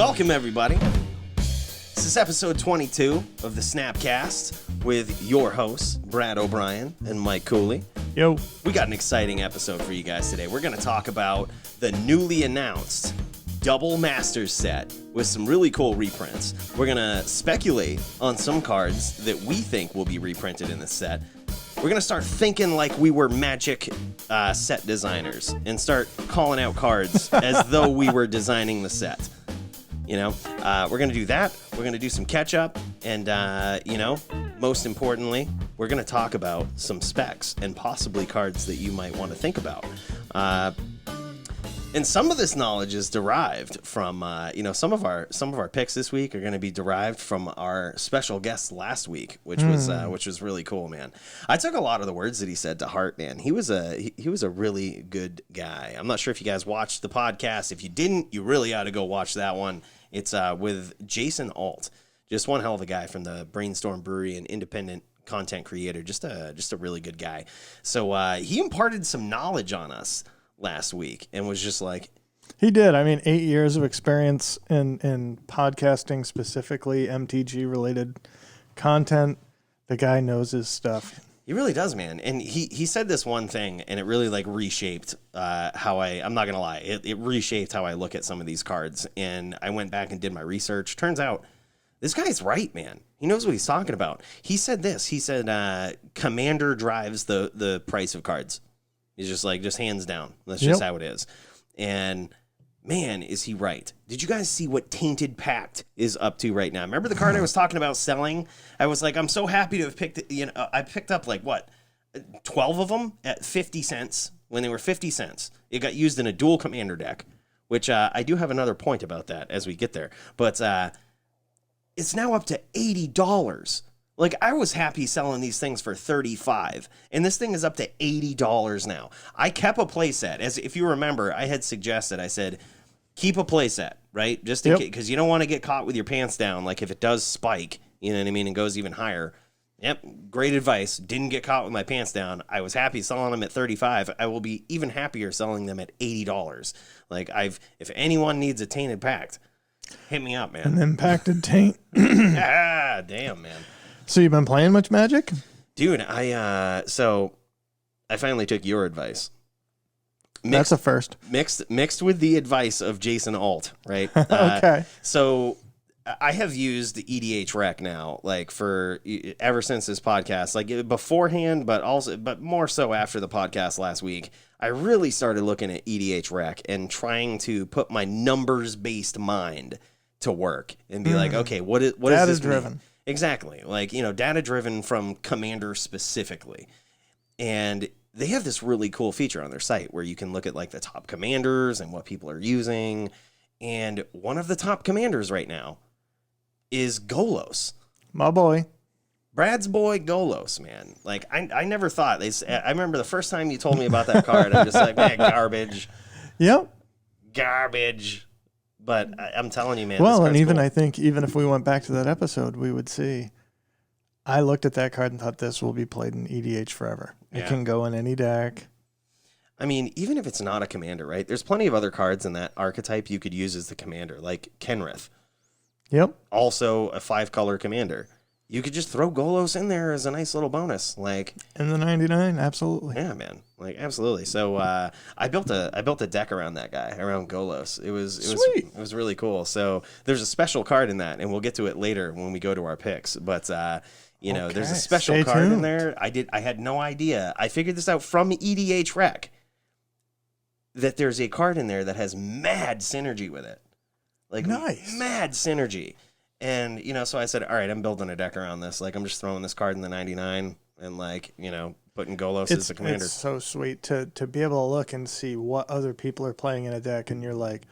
Welcome, everybody. This is episode 22 of the Snapcast with your hosts, Brad O'Brien and Mike Cooley. Yo. We got an exciting episode for you guys today. We're going to talk about the newly announced Double Masters set with some really cool reprints. We're going to speculate on some cards that we think will be reprinted in this set. We're going to start thinking like we were Magic set designers and start calling out cards as though we were designing the set. You know, we're going to do that. We're going to do some catch up. And, most importantly, we're going to talk about some specs and possibly cards that you might want to think about. And some of this knowledge is derived from, some of our picks this week are going to be derived from our special guest last week, which was really cool, man. I took a lot of the words that he said to heart, man. He was a really good guy. I'm not sure if you guys watched the podcast. If you didn't, you really ought to go watch that one. It's with Jason Alt, just one hell of a guy from the Brainstorm Brewery, and independent content creator, just a really good guy. So he imparted some knowledge on us last week and was just like, he did. I mean, 8 years of experience in podcasting, specifically MTG related content. The guy knows his stuff. He really does, man. And he said this one thing, and it really reshaped how I'm not gonna lie, it reshaped how I look at some of these cards. And I went back and did my research. Turns out this guy's right, man. He knows what he's talking about. He said this. He said Commander drives the price of cards. He's just hands down. That's just how it is. And man, is he right. Did you guys see what Tainted Pact is up to right now? Remember the card I was talking about selling? I was like, I'm so happy to have picked it. I picked up 12 of them at 50 cents when they were 50 cents. It got used in a dual commander deck, which I do have another point about that as we get there. But it's now up to $80. I was happy selling these things for $35, and this thing is up to $80 now. I kept a playset. As if you remember, I had suggested, I said, keep a playset, right? Just in case, because you don't want to get caught with your pants down. Like if it does spike, you know what I mean, and goes even higher. Yep, great advice. Didn't get caught with my pants down. I was happy selling them at $35. I will be even happier selling them at $80. If anyone needs a Tainted Pact, hit me up, man. An impacted taint. Damn, man. So you've been playing much Magic? Dude, I finally took your advice. That's a first. Mixed with the advice of Jason Alt, right? Okay. So I have used EDH Rec now, for ever since this podcast, beforehand, but more so after the podcast last week. I really started looking at EDH Rec and trying to put my numbers-based mind to work and be okay, what is this driven? Exactly. Data-driven from Commander specifically. And they have this really cool feature on their site where you can look at the top commanders and what people are using. And one of the top commanders right now is Golos. My boy. Brad's boy Golos, man. I never thought. I remember the first time you told me about that card, I'm just like, man, garbage. Yep. Garbage. But I'm telling you, man. Well, and even cool. I think even if we went back to that episode, we would see. I looked at that card and thought this will be played in EDH forever. It can go in any deck. I mean, even if it's not a commander, right? There's plenty of other cards in that archetype you could use as the commander, like Kenrith. Yep. Also a 5-color commander. You could just throw Golos in there as a nice little bonus, in the 99, absolutely. Yeah, man, absolutely. So I built a deck around that guy, around Golos. It was really cool. So there's a special card in that, and we'll get to it later when we go to our picks. But there's a special card in there. I had no idea. I figured this out from EDH Rec that there's a card in there that has mad synergy with it, nice mad synergy. And, so I said, all right, I'm building a deck around this. I'm just throwing this card in the 99 and, putting Golos as the commander. It's so sweet to be able to look and see what other people are playing in a deck. And you're like,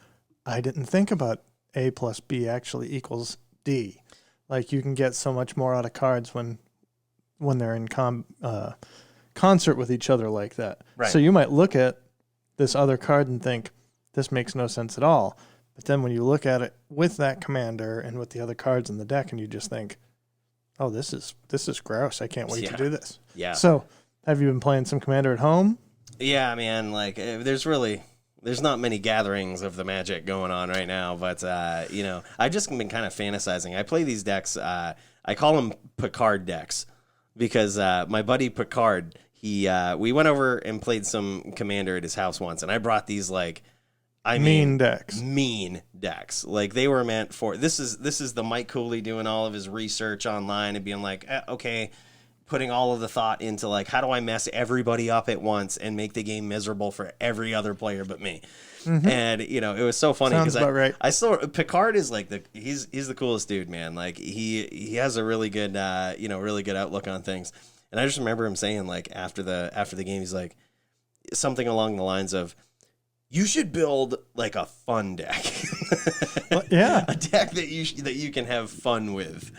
I didn't think about A plus B actually equals D. You can get so much more out of cards when they're in concert with each other like that. Right. So you might look at this other card and think, this makes no sense at all. But then when you look at it with that commander and with the other cards in the deck, and you just think, oh, this is gross. I can't wait to do this. Yeah. So have you been playing some commander at home? Yeah, man. There's really There's not many gatherings of the Magic going on right now, but I've just been kind of fantasizing. I play these decks. I call them Picard decks because my buddy Picard, we went over and played some Commander at his house once, and I brought these mean decks. Like they were meant for this is the Mike Cooley doing all of his research online and being like, okay, putting all of the thought into like, how do I mess everybody up at once and make the game miserable for every other player but me? Mm-hmm. And it was so funny because I still Picard is like he's the coolest dude, man. Like he has a really good really good outlook on things. And I just remember him saying like after the game, he's like something along the lines of, you should build like a fun deck. Well, yeah, a deck that you can have fun with.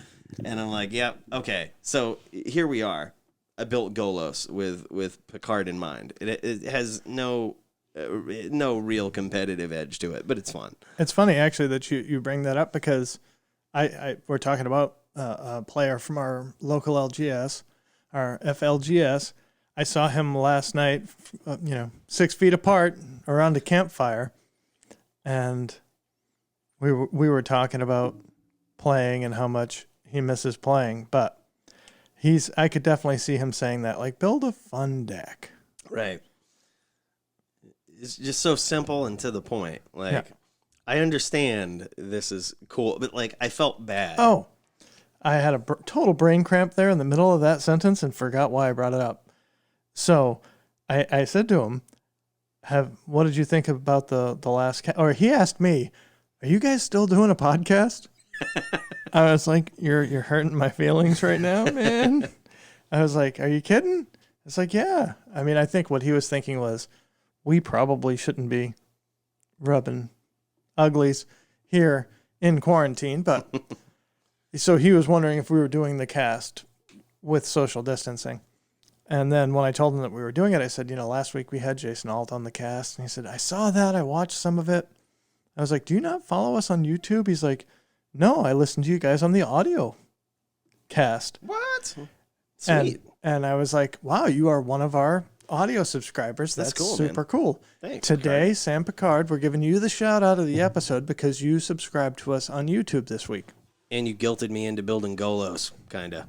And I'm like, yeah, okay. So here we are. I built Golos with Picard in mind. It has no real competitive edge to it, but it's fun. It's funny actually that you bring that up because we're talking about a player from our local LGS, our FLGS. I saw him last night, 6 feet apart around a campfire, and we were talking about playing and how much he misses playing, but I could definitely see him saying that, like, build a fun deck. Right. It's just so simple and to the point. Like, yeah. I understand this is cool, but like, I felt bad. Oh, I had a total brain cramp there in the middle of that sentence and forgot why I brought it up. So I said to him, what did you think about the last or he asked me, are you guys still doing a podcast? I was like, you're hurting my feelings right now, man. I was like, are you kidding? It's like, yeah. I mean, I think what he was thinking was, we probably shouldn't be rubbing uglies here in quarantine. But so he was wondering if we were doing the cast with social distancing. And then when I told him that we were doing it, I said, last week we had Jason Alt on the cast. And he said, I saw that. I watched some of it. I was like, do you not follow us on YouTube? He's like, no, I listened to you guys on the audio cast. What? Sweet. And I was like, wow, you are one of our audio subscribers. That's cool, super cool. Thanks. Today, Picard. Sam Picard, we're giving you the shout out of the episode because you subscribed to us on YouTube this week. And you guilted me into building Golos, kind of.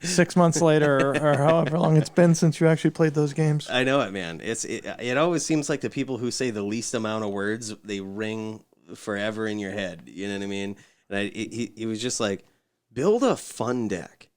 6 months later, or however long it's been since you actually played those games. I know it, man. It always seems like the people who say the least amount of words, they ring forever in your head. You know what I mean? And he was just like, build a fun deck.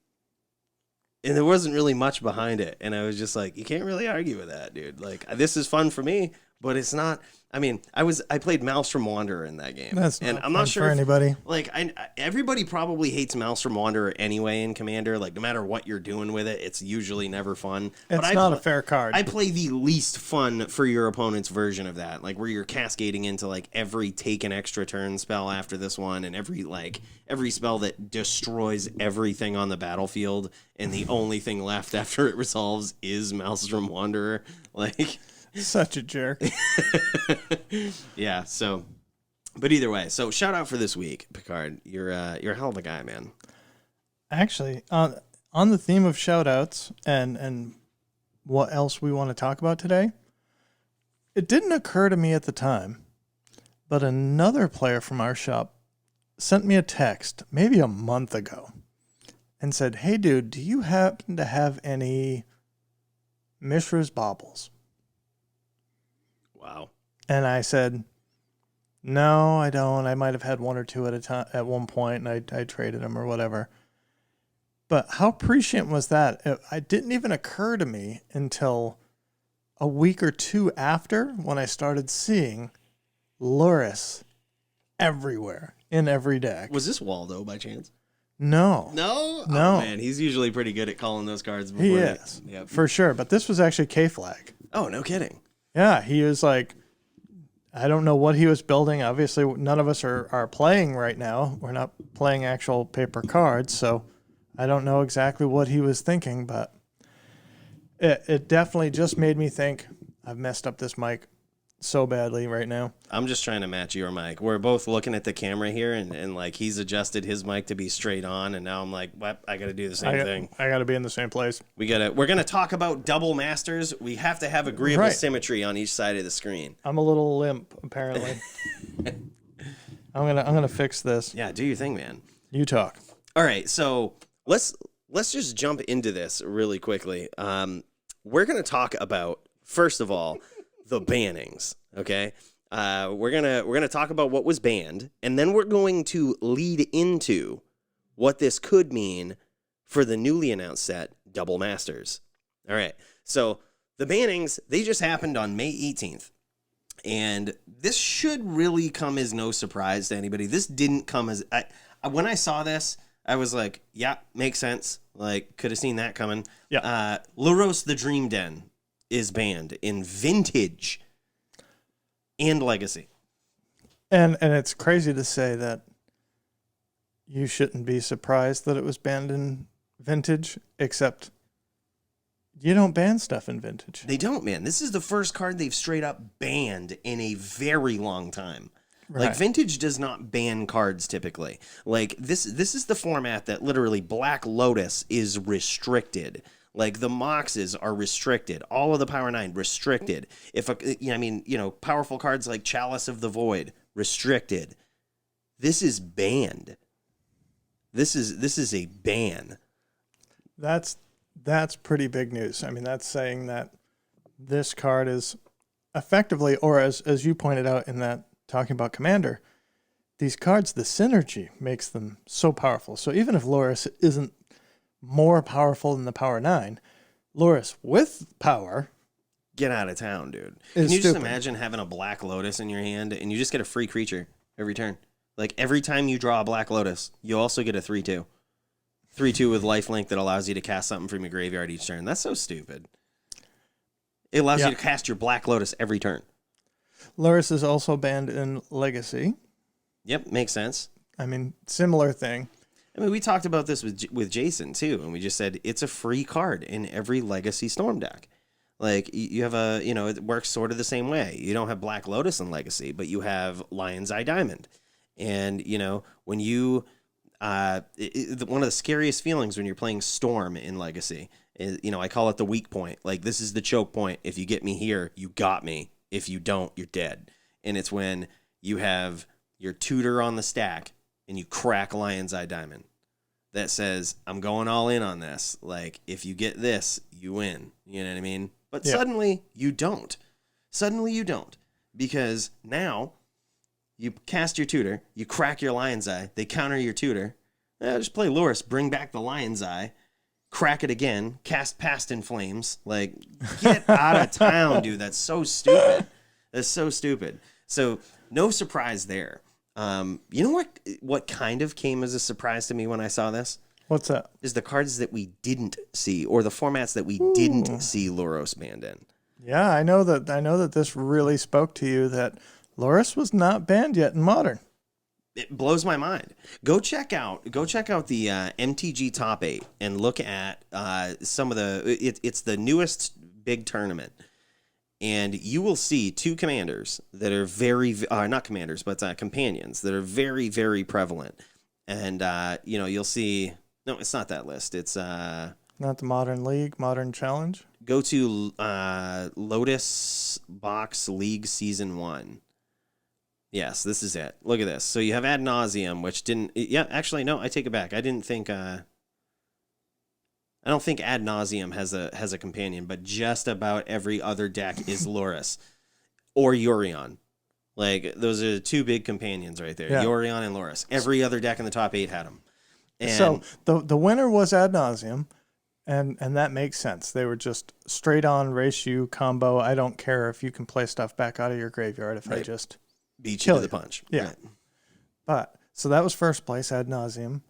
And there wasn't really much behind it. And I was just like, you can't really argue with that, dude. Like, this is fun for me, but it's not. I mean, I played Maelstrom Wanderer in that game. That's and not I'm not fun sure for anybody. Like, everybody probably hates Maelstrom Wanderer anyway in Commander. Like, no matter what you're doing with it, it's usually never fun. It's not a fair card. I play the least fun for your opponent's version of that. Like, where you're cascading into, like, every take an extra turn spell after this one, and every spell that destroys everything on the battlefield, and the only thing left after it resolves is Maelstrom Wanderer. Like... Such a jerk. Yeah, so, but either way, so shout out for this week, Picard. You're a hell of a guy, man. Actually, on the theme of shout outs and what else we want to talk about today, it didn't occur to me at the time, but another player from our shop sent me a text maybe a month ago and said, hey dude, do you happen to have any Mishra's Baubles? Wow. And I said, no, I don't. I might have had one or two at a time at one point, and I traded them or whatever. But how prescient was that? It didn't even occur to me until a week or two after when I started seeing Luris everywhere in every deck. Was this Waldo by chance? No. No? No. Oh, man, he's usually pretty good at calling those cards. Before he is, yep. For sure. But this was actually K-Flag. Oh, no kidding. Yeah, he was like, I don't know what he was building. Obviously, none of us are playing right now. We're not playing actual paper cards, so I don't know exactly what he was thinking, but it definitely just made me think, I've messed up this mic so badly right now. I'm just trying to match your mic. We're both looking at the camera here, and like he's adjusted his mic to be straight on, and now I'm like, what? I got to do the same thing. I got to be in the same place. We're gonna talk about double masters. We have to have agreeable symmetry on each side of the screen. I'm a little limp, apparently. I'm gonna fix this. Yeah, do your thing, man. You talk. All right, so let's just jump into this really quickly. We're gonna talk about, first of all, the bannings. Okay, we're gonna talk about what was banned, and then we're going to lead into what this could mean for the newly announced set, Double Masters. All right, so the bannings, they just happened on May 18th. And this should really come as no surprise to anybody. This didn't come as... when I saw this, I was like, yeah, makes sense. Like, could have seen that coming. Yeah. Luros the Dream Den is banned in Vintage and Legacy. And it's crazy to say that you shouldn't be surprised that it was banned in Vintage, except you don't ban stuff in Vintage. They don't, man. This is the first card they've straight up banned in a very long time. Right. Like, Vintage does not ban cards typically. Like, this is the format that literally Black Lotus is restricted. Like, the Moxes are restricted. All of the Power 9 restricted. Powerful cards like Chalice of the Void, restricted. This is banned. This is a ban. That's pretty big news. I mean, that's saying that this card is effectively, or as you pointed out in that talking about Commander, these cards, the synergy makes them so powerful. So even if Loris isn't more powerful than the Power 9, Loris with power... Get out of town, dude. Can you just imagine having a Black Lotus in your hand and you just get a free creature every turn? Like, every time you draw a Black Lotus, you also get a 3/2. 3/2 with lifelink that allows you to cast something from your graveyard each turn. That's so stupid. It allows you to cast your Black Lotus every turn. Luris is also banned in Legacy. Yep, makes sense. I mean, similar thing. I mean, we talked about this with Jason, too, and we just said it's a free card in every Legacy Storm deck. Like, you have it works sort of the same way. You don't have Black Lotus in Legacy, but you have Lion's Eye Diamond. And, when you... one of the scariest feelings when you're playing Storm in Legacy is, I call it the weak point. Like, this is the choke point. If you get me here, you got me. If you don't, you're dead. And it's when you have your tutor on the stack and you crack Lion's Eye Diamond that says, I'm going all in on this. Like, if you get this, you win. You know what I mean? But suddenly you don't. Suddenly you don't. Because now... you cast your tutor, you crack your Lion's Eye, they counter your tutor. Just play Loris, bring back the Lion's Eye, crack it again, cast Past in Flames. Like, get out of town, dude. That's so stupid. That's so stupid. So, no surprise there. You know what kind of came as a surprise to me when I saw this? What's that? Is the cards that we didn't see, or the formats that we didn't see Loros banned in. Yeah, I know that this really spoke to you, that Loris was not banned yet in Modern. It blows my mind. Go check out the MTG Top 8 and look at some of it's the newest big tournament. And you will see two commanders that are very, not commanders, but companions that are very, very prevalent. And, you'll see, no, it's not that list. It's not the Modern League, Modern Challenge. Go to Lotus Box League Season 1. Yes, this is it. Look at this. So you have Ad Nauseam, which didn't... Yeah, actually, no, I take it back. I didn't think... I don't think Ad Nauseam has a companion, but just about every other deck is Loris or Yorion. Like, those are two big companions right there. Yeah. Yorion and Loris. Every other deck in the top 8 had them. And so the winner was Ad Nauseam, and that makes sense. They were just straight on ratio combo. I don't care if you can play stuff back out of your graveyard if I just... beat you to the punch. Yeah. Right. But, so that was first place, Ad Nauseam.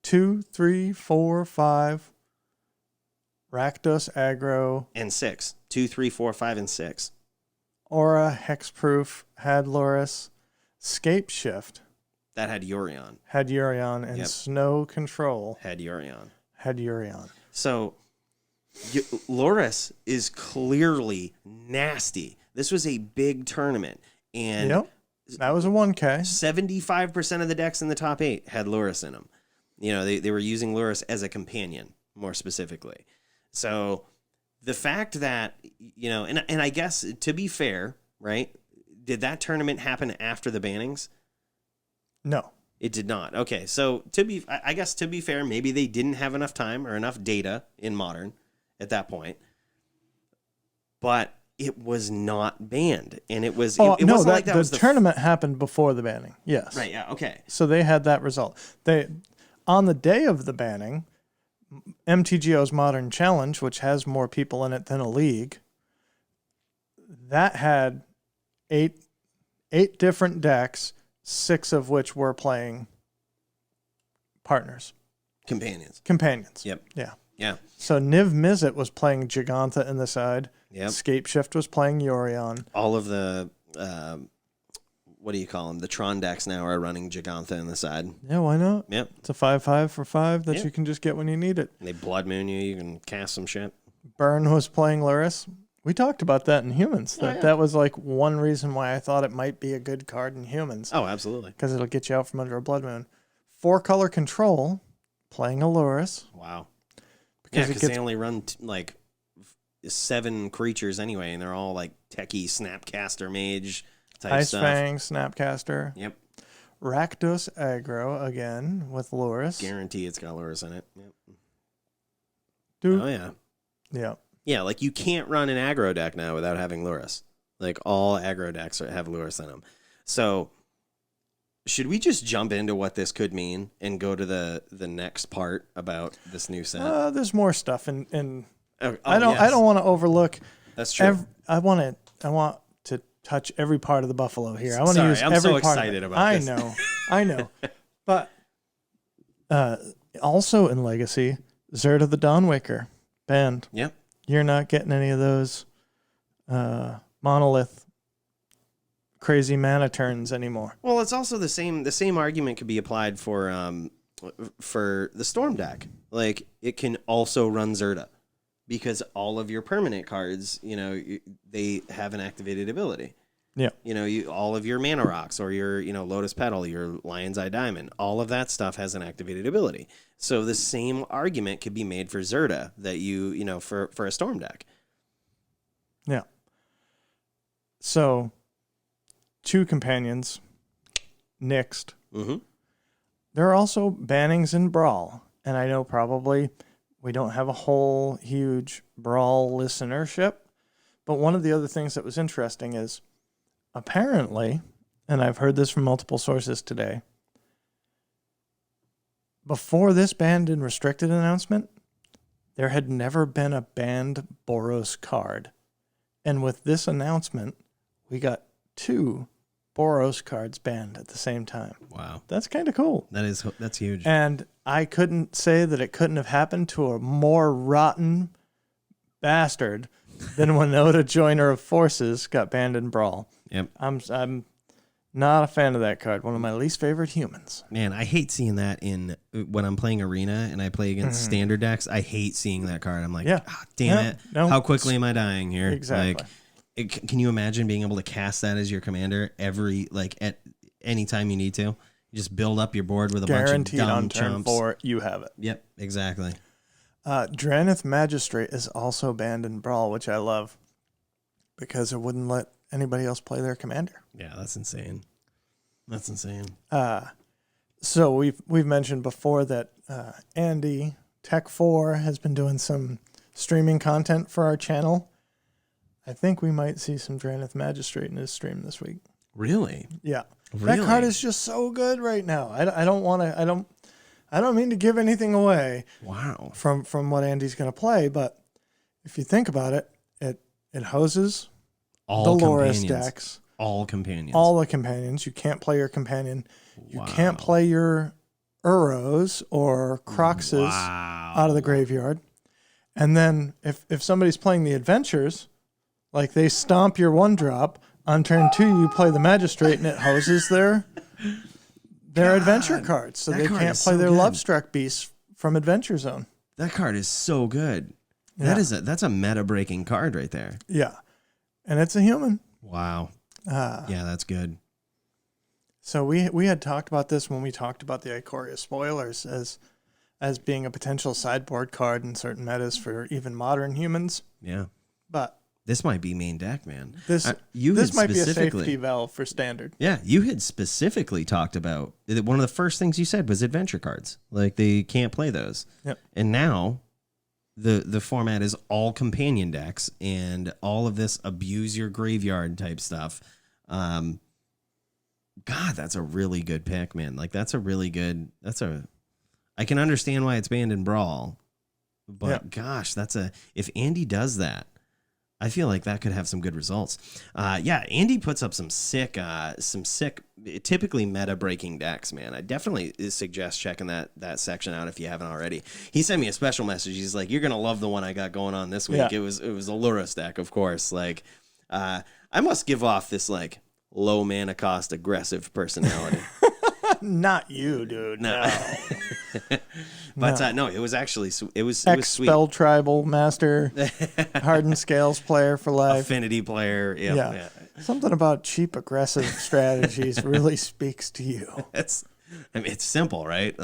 2, 3, 4, 5... Rakdos, Aggro. And 6. 2, 3, 4, 5, and 6. Aura, Hexproof, had Loris. Scape Shift. That had Yorion. Had Yorion. And Snow Control. Had Yorion. Had Yorion. So, Loris is clearly nasty. This was a big tournament. And Yep. That was a 1K. 75% of the decks in the top 8 had Lurrus in them. You know, they were using Lurrus as a companion, more specifically. So the fact that, you know, and I guess to be fair, right, did that tournament happen after the bannings? No. It did not. Okay, so I guess to be fair, maybe they didn't have enough time or enough data in Modern at that point. But it was not banned, and it was. It wasn't like that. The tournament happened before the banning. Yes. Right. Yeah. Okay. So they had that result. On the day of the banning, MTGO's Modern Challenge, which has more people in it than a league, that had eight different decks, 6 of which were playing partners. Companions. Yep. Yeah. Yeah. So Niv Mizzet was playing Giganta in the side. Yep. Scapeshift was playing Yorion. All of the, what do you call them? The Tron decks now are running Giganta in the side. Yeah, why not? Yep. It's a 5/5 for 5 that you can just get when you need it. And they Blood Moon you. You can cast some shit. Burn was playing Lurrus. We talked about that in Humans. That was like one reason why I thought it might be a good card in Humans. Oh, absolutely. Because it'll get you out from under a Blood Moon. 4-color Control playing a Lurrus. Wow. Because they only run like 7 creatures anyway, and they're all like techie Snapcaster mage type Ice stuff. Fang, Snapcaster. Yep. Rakdos aggro again with Lurrus. Guarantee it's got Lurrus in it. Yep. Dude. Oh yeah. Yeah. Yeah, like you can't run an aggro deck now without having Lurrus. Like all aggro decks have Lurrus in them. So should we just jump into what this could mean and go to the next part about this new set? There's more stuff, and I don't want to overlook. That's true. I want to touch every part of the buffalo here. I want to use I'm every so part excited of it. about this. I know. But also in Legacy, Zerta the Dawnwaker banned. Yep. You're not getting any of those monolith crazy mana turns anymore. Well, it's also the same argument could be applied for the Storm deck. Like it can also run Zerta because all of your permanent cards, you know, they have an activated ability. Yeah. You know, all of your Mana Rocks or your, you know, Lotus Petal, your Lion's Eye Diamond, all of that stuff has an activated ability. So the same argument could be made for Zerta that you know, for a Storm deck. Yeah. So 2 companions nixed. Mm-hmm. There are also bannings in Brawl, and I know probably we don't have a whole huge Brawl listenership, but one of the other things that was interesting is apparently, and I've heard this from multiple sources today, before this banned and restricted announcement, there had never been a banned Boros card. And with this announcement, we got 2 Boros cards banned at the same time. Wow. That's kind of cool. That's huge. And I couldn't say that it couldn't have happened to a more rotten bastard than when Oda Joiner of Forces got banned in Brawl. Yep. I'm not a fan of that card. One of my least favorite humans. Man, I hate seeing that when I'm playing Arena and I play against standard decks. I hate seeing that card. I'm like, damn it. No, how quickly am I dying here? Exactly. Like, can you imagine being able to cast that as your commander at any time you need to? You just build up your board with a Guaranteed bunch of dumb on turn chumps. 4, you have it. Yep, exactly. Drannith Magistrate is also banned in Brawl, which I love because it wouldn't let anybody else play their commander. Yeah, that's insane. That's insane. So we've mentioned before that Andy Tech 4 has been doing some streaming content for our channel. I think we might see some Drannith Magistrate in his stream this week. Really? Yeah. Really? That card is just so good right now. I don't mean to give anything away. Wow. From what Andy's going to play, but if you think about it, it hoses all the Loris companions. decks. All companions. All the companions. You can't play your companion. You can't play your Uros or Croxes out of the graveyard. And then if somebody's playing the Adventures, like they stomp your 1-drop, on turn 2 you play the Magistrate and it hoses their adventure cards. So they can't play their Lovestruck Beasts from Adventure Zone. That card is so good. Yeah. That's a meta breaking card right there. Yeah. and it's a human. Wow. Yeah, that's good. So we had talked about this when we talked about the Ikoria spoilers as being a potential sideboard card in certain metas for even modern humans. Yeah. But this might be main deck, man. This might be a safety valve for standard. Yeah, you had specifically talked about one of the first things you said was adventure cards. Like they can't play those. Yep. And now the format is all companion decks and all of this abuse your graveyard type stuff. God, that's a really good pick, man. Like I can understand why it's banned in Brawl, but gosh, if Andy does that, I feel like that could have some good results. Andy puts up some sick, typically meta breaking decks, man. I definitely suggest checking that section out if you haven't already. He sent me a special message. He's like, "You're gonna love the one I got going on this week." Yeah. It was a Luris deck, of course. Like, I must give off this like low mana cost aggressive personality. Not you, dude. No. But no, it was actually it was sweet. Spell tribal master, hardened scales player for life, affinity player. Yeah. Something about cheap aggressive strategies really speaks to you. It's simple, right?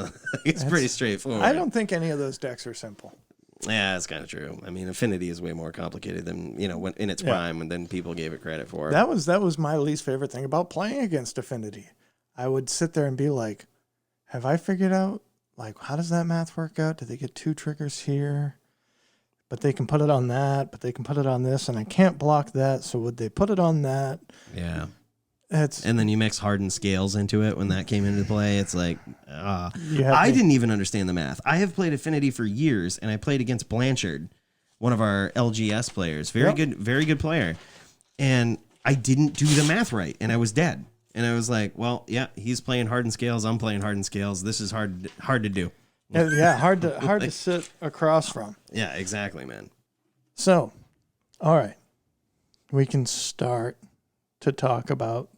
It's pretty straightforward. I don't think any of those decks are simple. Yeah, that's kind of true. I mean, affinity is way more complicated than when in its prime, and then people gave it credit for. That was my least favorite thing about playing against affinity. I would sit there and be like, "Have I figured out like how does that math work out? Do they get 2 triggers here? But they can put it on that, but they can put it on this, and I can't block that. So would they put it on that?" Yeah. And then you mix hardened scales into it when that came into play. It's like, I didn't even understand the math. I have played Affinity for years, and I played against Blanchard, one of our LGS players. Very good player. And I didn't do the math right, and I was dead. And I was like, well, yeah, he's playing hardened scales. I'm playing hardened scales. This is hard to do. Yeah, hard to sit across from. Yeah, exactly, man. So, all right, we can start to talk about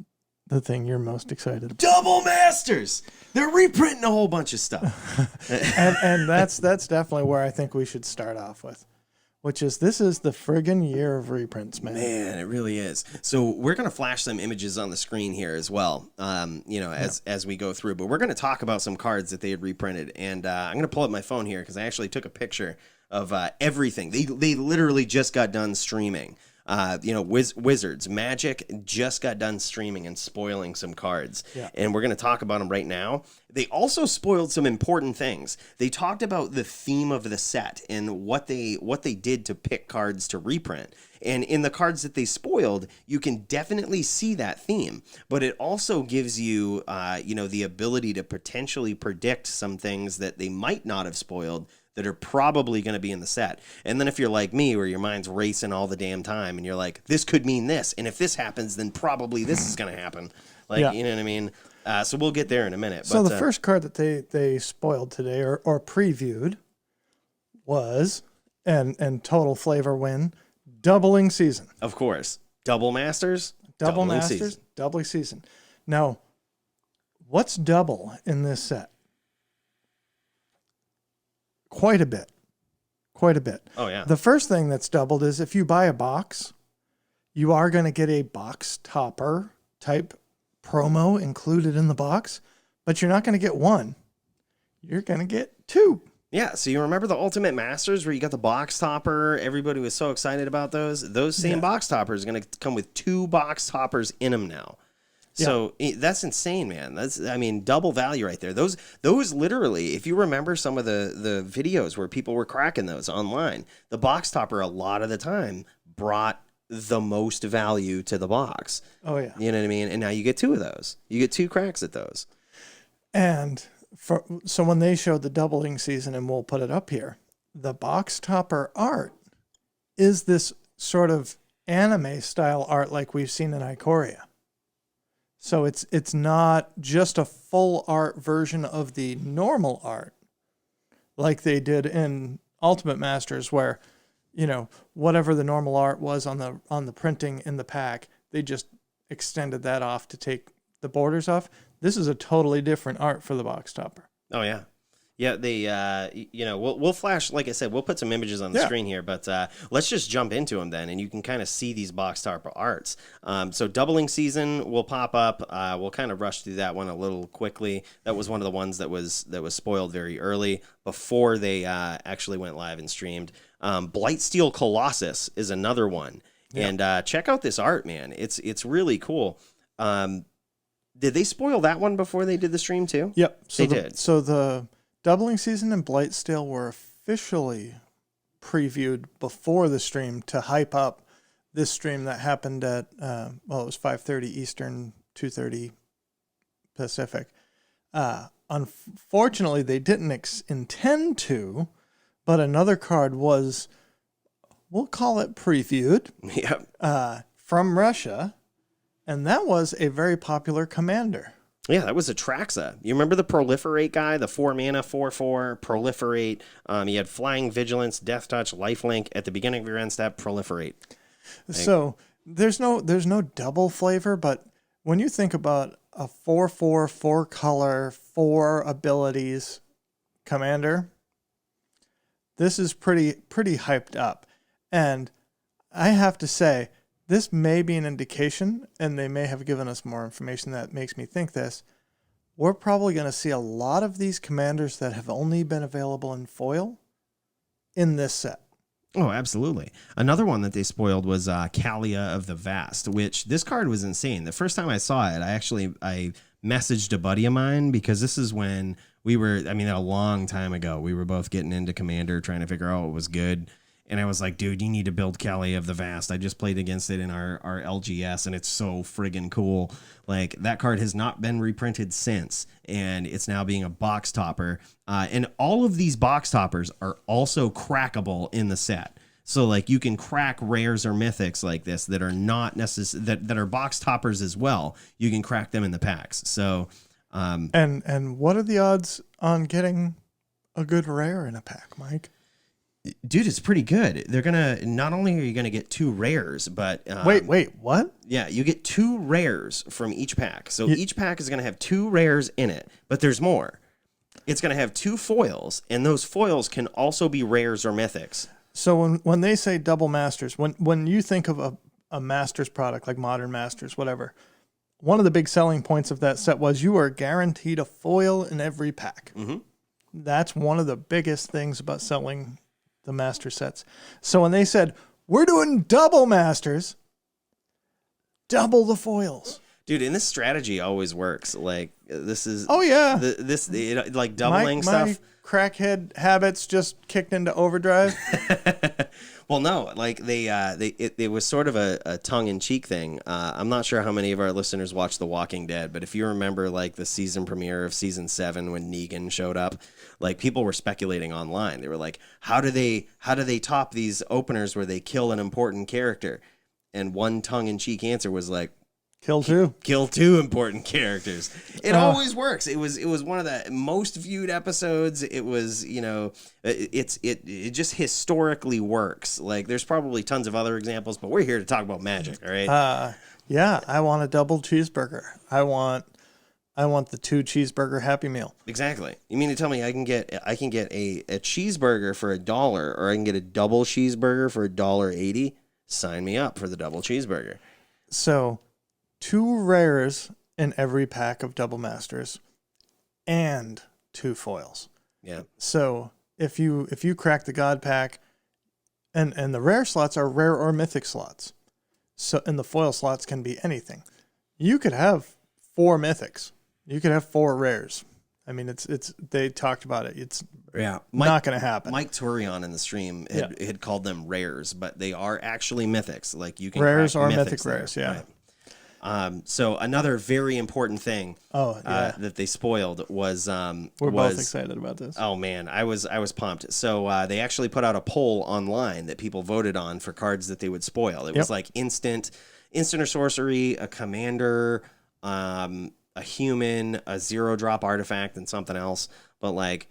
the thing you're most excited about. Double Masters! They're reprinting a whole bunch of stuff. and that's definitely where I think we should start off with, which is this is the friggin' year of reprints, man. Man, it really is. So we're going to flash some images on the screen here as well, as we go through. But we're going to talk about some cards that they had reprinted. And I'm going to pull up my phone here because I actually took a picture of everything. They literally just got done streaming. Wizards, Magic just got done streaming and spoiling some cards. Yeah. And we're going to talk about them right now. They also spoiled some important things. They talked about the theme of the set and what they did to pick cards to reprint. And in the cards that they spoiled, you can definitely see that theme. But it also gives you, the ability to potentially predict some things that they might not have spoiled that are probably going to be in the set. And then if you're like me, where your mind's racing all the damn time, and you're like, this could mean this, and if this happens, then probably this is going to happen. You know what I mean? So we'll get there in a minute. So the first card that they spoiled today or previewed was, and total flavor win, Doubling Season. Of course. Double Masters? Doubling Season. Now, what's double in this set? Quite a bit. Oh, yeah. The first thing that's doubled is if you buy a box, you are going to get a box topper type promo included in the box, but you're not going to get one. You're going to get 2. Yeah, so you remember the Ultimate Masters where you got the box topper? Everybody was so excited about those. Those same box toppers are going to come with 2 box toppers in them now. So that's insane, man. Double value right there. Those literally, if you remember some of the videos where people were cracking those online, the box topper a lot of the time brought the most value to the box. Oh, yeah. You know what I mean? And now you get 2 of those. You get 2 cracks at those. And so when they showed the Doubling Season, and we'll put it up here, the box topper art is this sort of anime style art like we've seen in Ikoria. So it's not just a full art version of the normal art like they did in Ultimate Masters, where, whatever the normal art was on the printing in the pack, they just extended that off to take the borders off. This is a totally different art for the box topper. Oh, yeah. Yeah, we'll flash, like I said, we'll put some images on the screen here, but let's just jump into them then, and you can kind of see these box top arts. So doubling season will pop up. We'll kind of rush through that one a little quickly. That was one of the ones that was spoiled very early before they actually went live and streamed. Blightsteel Colossus is another one, and check out this art, man. It's really cool. Did they spoil that one before they did the stream too? Yep. So they did. So the doubling season and Blightsteel were officially previewed before the stream to hype up this stream that happened at, it was 5:30 Eastern, 2:30 Pacific. Unfortunately, they didn't intend to, but another card was, we'll call it previewed, from Russia, and that was a very popular commander. Yeah, that was Atraxa. You remember the Proliferate guy, the 4-mana, 4/4, Proliferate. He had Flying Vigilance, Death Touch, Lifelink. At the beginning of your end step, Proliferate. So there's no double flavor, but when you think about a 4/4, 4-color, 4 abilities commander, this is pretty hyped up. And I have to say, this may be an indication, and they may have given us more information that makes me think this. We're probably going to see a lot of these commanders that have only been available in foil in this set. Oh, absolutely. Another one that they spoiled was Kalia of the Vast, which this card was insane. The first time I saw it, I messaged a buddy of mine because this is when we were, a long time ago, we were both getting into Commander, trying to figure out what was good. And I was like, dude, you need to build Kalia of the Vast. I just played against it in our LGS, and it's so friggin' cool. Like, that card has not been reprinted since, and it's now being a box topper. And all of these box toppers are also crackable in the set. So, like, you can crack rares or mythics like this that are not that are box toppers as well. You can crack them in the packs. So, and what are the odds on getting a good rare in a pack, Mike? Dude, it's pretty good. They're gonna, not only are you gonna get 2 rares, but wait, what? Yeah, you get 2 rares from each pack. So each pack is gonna have 2 rares in it, but there's more. It's gonna have 2 foils, and those foils can also be rares or mythics. So when they say double masters, when you think of a masters product like Modern Masters, whatever, one of the big selling points of that set was you are guaranteed a foil in every pack. Mm-hmm. That's one of the biggest things about selling the master sets. So when they said, we're doing double masters, double the foils. Dude, and this strategy always works. Like, this is... Oh, yeah. Like, doubling stuff... My crackhead habits just kicked into overdrive. Well, no, like, it was sort of a tongue-in-cheek thing. I'm not sure how many of our listeners watch The Walking Dead, but if you remember, like, the season premiere of season 7 when Negan showed up, like, people were speculating online. They were like, how do they top these openers where they kill an important character? And one tongue-in-cheek answer was like, Kill 2 important characters. It always works. It was one of the most viewed episodes. It was, it just historically works. Like, there's probably tons of other examples, but we're here to talk about Magic, all right? Yeah, I want a double cheeseburger. I want the 2 cheeseburger Happy Meal. Exactly. You mean to tell me I can get a cheeseburger for $1, or I can get a double cheeseburger for $1.80? Sign me up for the double cheeseburger. So, 2 rares in every pack of double masters and 2 foils. Yeah. So if you crack the God pack, and the rare slots are rare or mythic slots. So, and the foil slots can be anything. You could have 4 mythics. You could have 4 rares. I mean, it's they talked about it. It's not going to happen. Mike Turion in the stream had called them rares, but they are actually mythics. Like, you can rares crack or mythics mythic there. rares. Yeah. Right. So another very important thing that they spoiled was we're both excited about this. Oh man, I was pumped. So they actually put out a poll online that people voted on for cards that they would spoil. It was like instant or sorcery, a commander, a human, a 0-drop artifact, and something else. But like,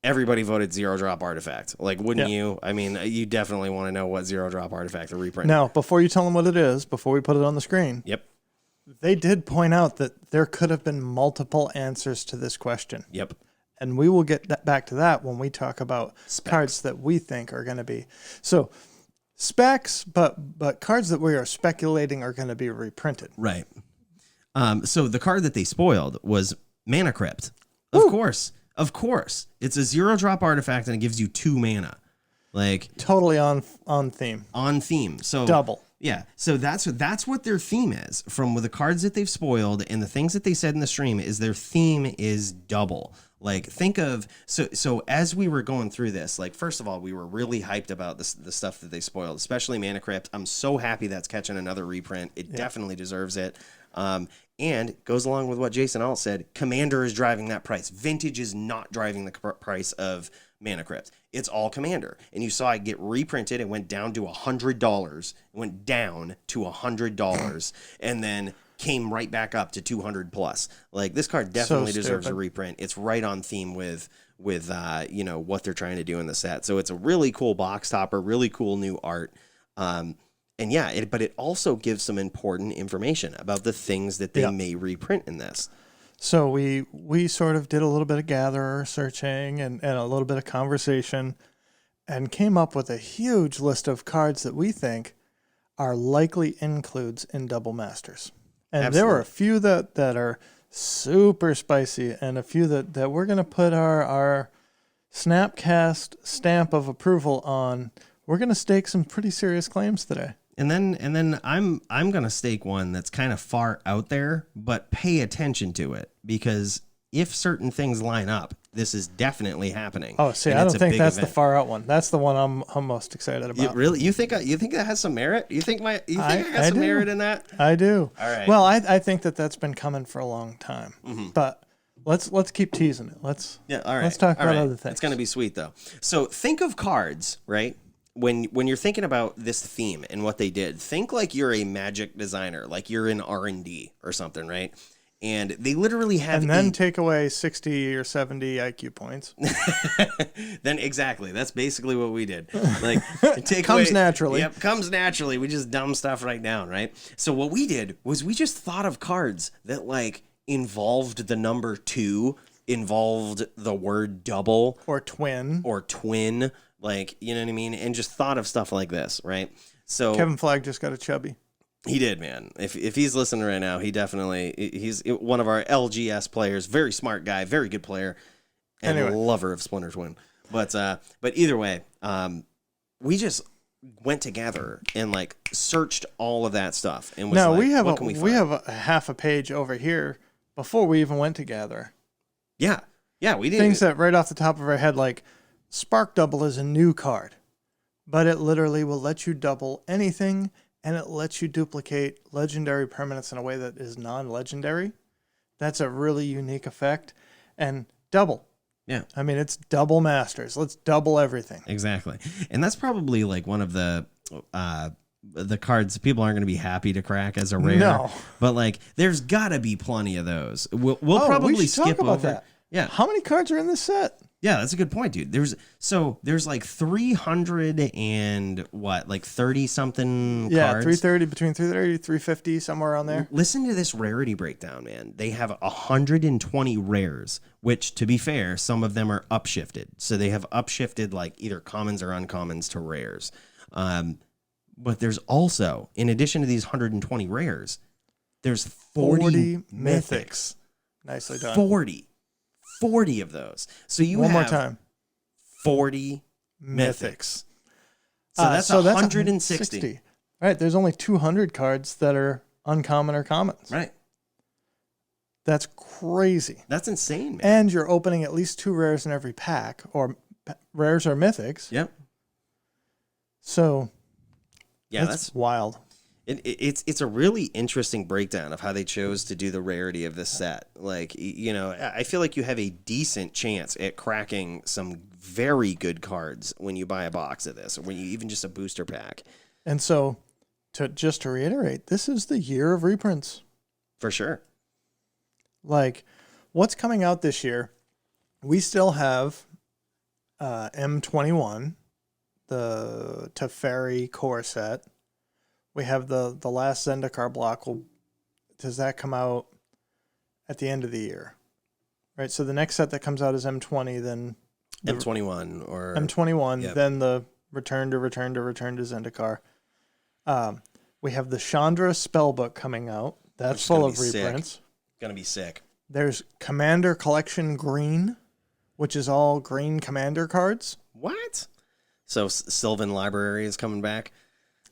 everybody voted 0-drop artifact. Like, wouldn't you? I mean, you definitely want to know what 0-drop artifact or reprint. Now, before you tell them what it is, before we put it on the screen. Yep. They did point out that there could have been multiple answers to this question. Yep. And we will get back to that when we talk about Specs. cards that we think are going to be. So specs, but cards that we are speculating are going to be reprinted. Right. So the card that they spoiled was Mana Crypt. Of course. It's a 0-drop artifact and it gives you 2 mana. Like Totally on theme. On theme. So Double. Yeah. So that's what their theme is. From the cards that they've spoiled and the things that they said in the stream is their theme is double. Like think of so as we were going through this, like first of all, we were really hyped about the stuff that they spoiled, especially Mana Crypt. I'm so happy that's catching another reprint. It definitely deserves it. And goes along with what Jason Alt said. Commander is driving that price. Vintage is not driving the price of Mana Crypt. It's all Commander. And you saw it get reprinted. It went down to $100. It went down to $100 and then came right back up to 200 plus. Like this card definitely deserves a reprint. It's right on theme with you know what they're trying to do in the set. So it's a really cool box topper, really cool new art. And yeah, but it also gives some important information about the things that they may reprint in this. So we sort of did a little bit of gatherer searching and a little bit of conversation and came up with a huge list of cards that we think are likely includes in Double Masters. And there were a few that are super spicy and a few that we're going to put our Snapcast stamp of approval on. We're going to stake some pretty serious claims today. And then I'm going to stake one that's kind of far out there, but pay attention to it because if certain things line up, this is definitely happening. Oh, see, I don't think that's the far out one. That's the one I'm most excited about. You think that has some merit? You think I got some merit in that? I do. All right. Well, I think that's been coming for a long time. Mm-hmm. But let's keep teasing it. All right. Let's talk about other things. It's going to be sweet though. So think of cards, right? When you're thinking about this theme and what they did, think like you're a Magic designer, like you're in R&D or something, right? And they literally have... And then take away 60 or 70 IQ points. Then exactly. That's basically what we did. Like comes naturally. Yep, comes naturally. We just dumb stuff right down, right? So what we did was we just thought of cards that like involved the number 2, involved the word double. Or twin. Like, you know what I mean? And just thought of stuff like this, right? So Kevin Flagg just got a chubby. He did, man. If he's listening right now, he's one of our LGS players. Very smart guy, very good player, and a lover of Splinter Twin. But either way, we just went together and like searched all of that stuff and was now like, we have we have a half a page over here before we even went together. Yeah, we did things that right off the top of our head, like Spark Double is a new card, but it literally will let you double anything. And it lets you duplicate legendary permanents in a way that is non-legendary. That's a really unique effect. And double. Yeah. I mean, it's double masters. Let's double everything. Exactly. And that's probably like one of the cards people aren't going to be happy to crack as a rare. No. But like, there's got to be plenty of those. We'll probably skip over that. Yeah. How many cards are in this set? Yeah, that's a good point, dude. There's like 300 and what, like 30 something cards. Yeah, 330, between 330 and 350, somewhere around there. Listen to this rarity breakdown, man. They have 120 rares, which to be fair, some of them are upshifted. So they have upshifted like either commons or uncommons to rares. But there's also, in addition to these 120 rares, there's 40 mythics. Nicely done. 40 of those. So you One have more time. 40 mythics. So that's so 160. All right, there's only 200 cards that are uncommon or commons. Right. That's crazy. That's insane, man. And you're opening at least 2 rares in every pack, or rares or mythics. Yep. So yeah, that's wild. It's a really interesting breakdown of how they chose to do the rarity of this set. Like, you know, I feel like you have a decent chance at cracking some very good cards when you buy a box of this, or when you even just a booster pack. And so, to reiterate, this is the year of reprints. For sure. Like, what's coming out this year? We still have M21, the Teferi core set. We have the last Zendikar block. Does that come out at the end of the year? right? So the next set that comes out is M20, then M21 or M21, yep. then the Return to Zendikar. We have the Chandra Spellbook coming out. That's full of reprints. Gonna be sick. There's Commander Collection Green, which is all green Commander cards. What? So Sylvan Library is coming back?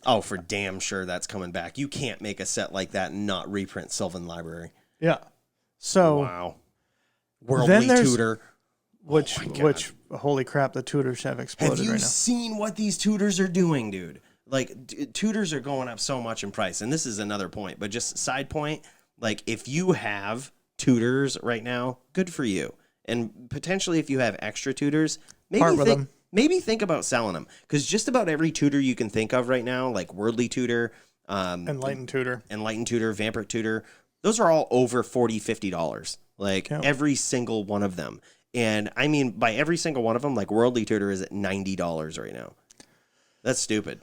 Oh, for damn sure that's coming back. You can't make a set like that and not reprint Sylvan Library. Yeah. So wow. Worldly Tutor. Which holy crap, the tutors have exploded right now. Have you seen what these tutors are doing, dude? Like, tutors are going up so much in price. And this is another point, but just side point, like, if you have tutors right now, good for you. And potentially if you have extra tutors, maybe think about selling them. Because just about every tutor you can think of right now, like Worldly Tutor, Enlightened Tutor, Vampiric Tutor, those are all over $40, $50. Like, every single one of them. And I mean, by every single one of them, like Worldly Tutor is at $90 right now. That's stupid.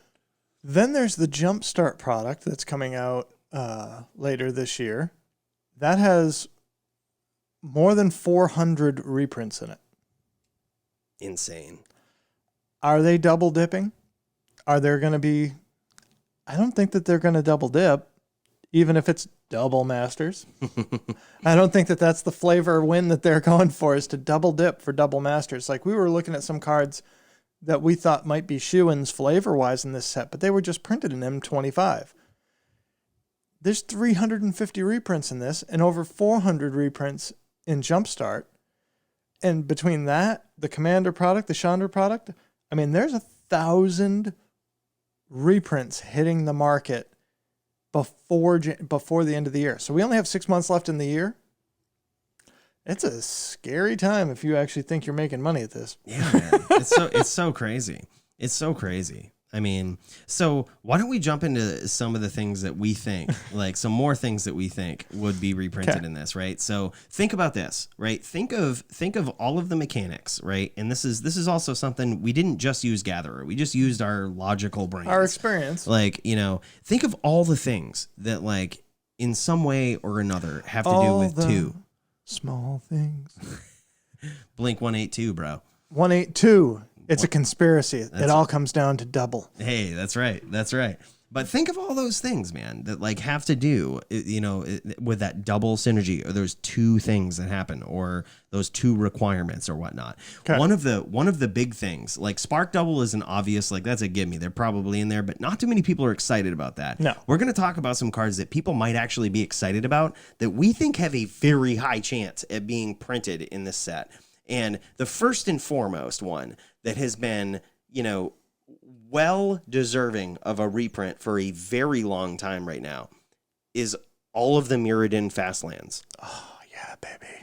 Then there's the Jumpstart product that's coming out later this year. That has more than 400 reprints in it. Insane. Are they double dipping? Are there going to be... I don't think that they're going to double dip, even if it's double masters. I don't think that that's the flavor win that they're going for, is to double dip for double masters. Like, we were looking at some cards that we thought might be shoo-ins flavor-wise in this set, but they were just printed in M25. There's 350 reprints in this, and over 400 reprints in Jumpstart. And between that, the Commander product, the Chandra product, I mean, there's 1,000 reprints hitting the market before the end of the year. So we only have 6 months left in the year. It's a scary time if you actually think you're making money at this. Yeah, man. It's so crazy. It's so crazy. I mean, so why don't we jump into some of the things that we think, like some more things that we think would be reprinted in this, right? So think about this, right? Think of all of the mechanics, right? And this is also something we didn't just use Gatherer. We just used our logical brains. Our experience. Like, think of all the things that, like, in some way or another have to do with two. Small things. Blink 182, bro. 182. It's a conspiracy. It all comes down to double. Hey, that's right. That's right. But think of all those things, man, that like have to do, with that double synergy, or those two things that happen, or those two requirements or whatnot. Okay. One of the big things, like Spark Double is an obvious, like that's a gimme. They're probably in there, but not too many people are excited about that. No. We're going to talk about some cards that people might actually be excited about that we think have a very high chance at being printed in this set. And the first and foremost one that has been, well deserving of a reprint for a very long time right now is all of the Mirrodin Fastlands. Oh, yeah, baby.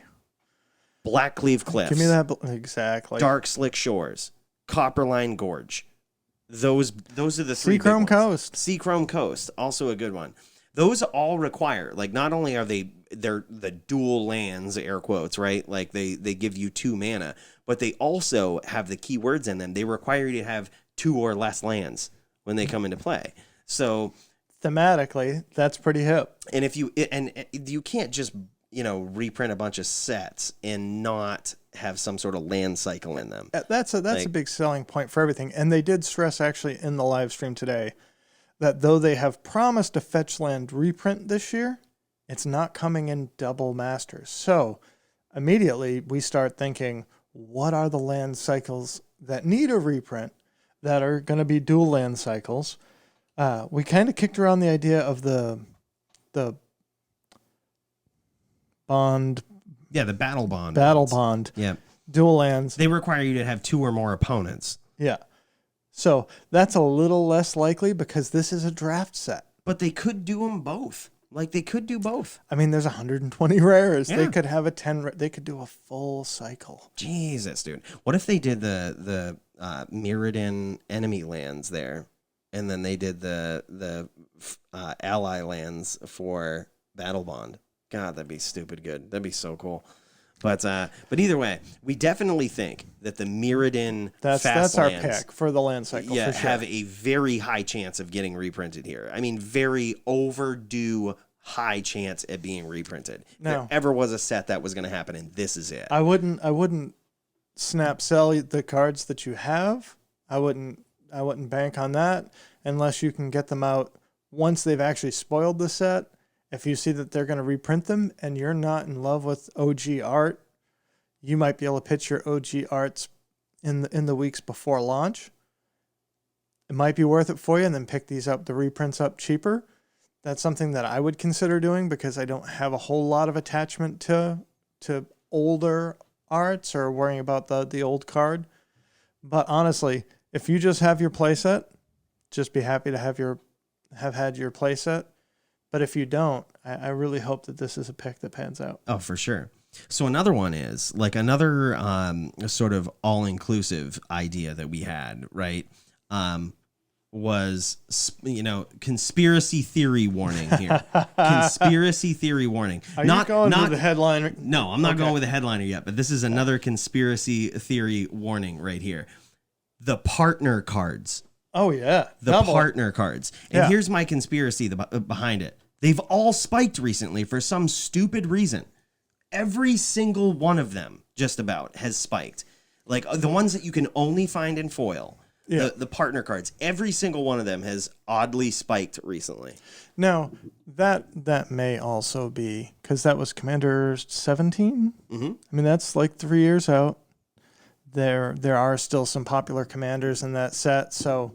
Blackcleave Cliffs. Give me that. Exactly. Dark Slick Shores. Copperline Gorge. Those are the three. Seachrome Coast. Seachrome Coast, also a good one. Those all require, like, not only are they're the dual lands, air quotes, right? Like they give you 2 mana, but they also have the keywords in them. They require you to have 2 or less lands when they come into play. So thematically, that's pretty hip. And you can't just, reprint a bunch of sets and not have some sort of land cycle in them. That's a big selling point for everything. And they did stress actually in the live stream today that though they have promised a fetch land reprint this year, it's not coming in double masters. So immediately we start thinking, what are the land cycles that need a reprint that are going to be dual land cycles? We kind of kicked around the idea of the bond. Yeah, the battle bond. Battle bond. Yeah. Dual lands. They require you to have 2 or more opponents. Yeah. So that's a little less likely because this is a draft set. But they could do them both. Like, they could do both. I mean, there's 120 rares. Yeah. They could have they could do a full cycle. Jesus, dude. What if they did the Mirrodin enemy lands there, and then they did the ally lands for Battle Bond? God, that'd be stupid good. That'd be so cool. But either way, we definitely think that the Mirrodin that's our pick for the land cycle. Yeah, for sure. have a very high chance of getting reprinted here. I mean, very overdue high chance at being reprinted. If No. there ever was a set that was going to happen, and this is it. I wouldn't snap sell the cards that you have. I wouldn't bank on that unless you can get them out once they've actually spoiled the set. If you see that they're going to reprint them and you're not in love with OG art, you might be able to pitch your OG arts in the weeks before launch. It might be worth it for you, and then pick the reprints up cheaper. That's something that I would consider doing because I don't have a whole lot of attachment to older arts or worrying about the old card. But honestly, if you just have your playset, just be happy to have had your playset. But if you don't, I really hope that this is a pick that pans out. Oh, for sure. So another one is like another sort of all-inclusive idea that we had, right? Was, conspiracy theory warning here. Conspiracy theory warning. Are you going with the headliner? No, I'm not going with the headliner yet, but this is another conspiracy theory warning right here. The partner cards. Oh, yeah. The partner cards. And here's my conspiracy behind it. They've all spiked recently for some stupid reason. Every single one of them, just about, has spiked. Like the ones that you can only find in foil. Yeah. The partner cards, every single one of them has oddly spiked recently. Now, that may also be because that was Commander 17. Mm-hmm. I mean, that's like 3 years out. There are still some popular commanders in that set, so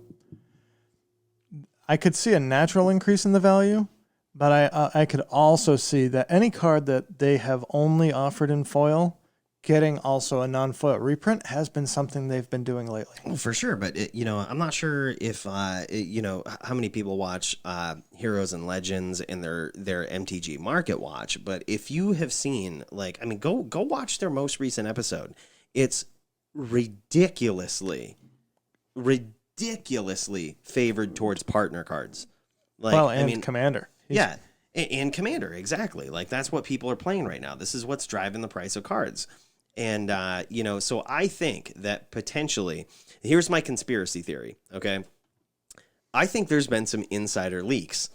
I could see a natural increase in the value, but I could also see that any card that they have only offered in foil, getting also a non-foil reprint has been something they've been doing lately. Oh, for sure. But, I'm not sure if, how many people watch Heroes and Legends and their MTG Market Watch. But if you have seen, go watch their most recent episode. It's ridiculously favored towards partner cards. Commander. Yeah. And Commander, exactly. Like, that's what people are playing right now. This is what's driving the price of cards. And, so I think that potentially, here's my conspiracy theory, okay? I think there's been some insider leaks.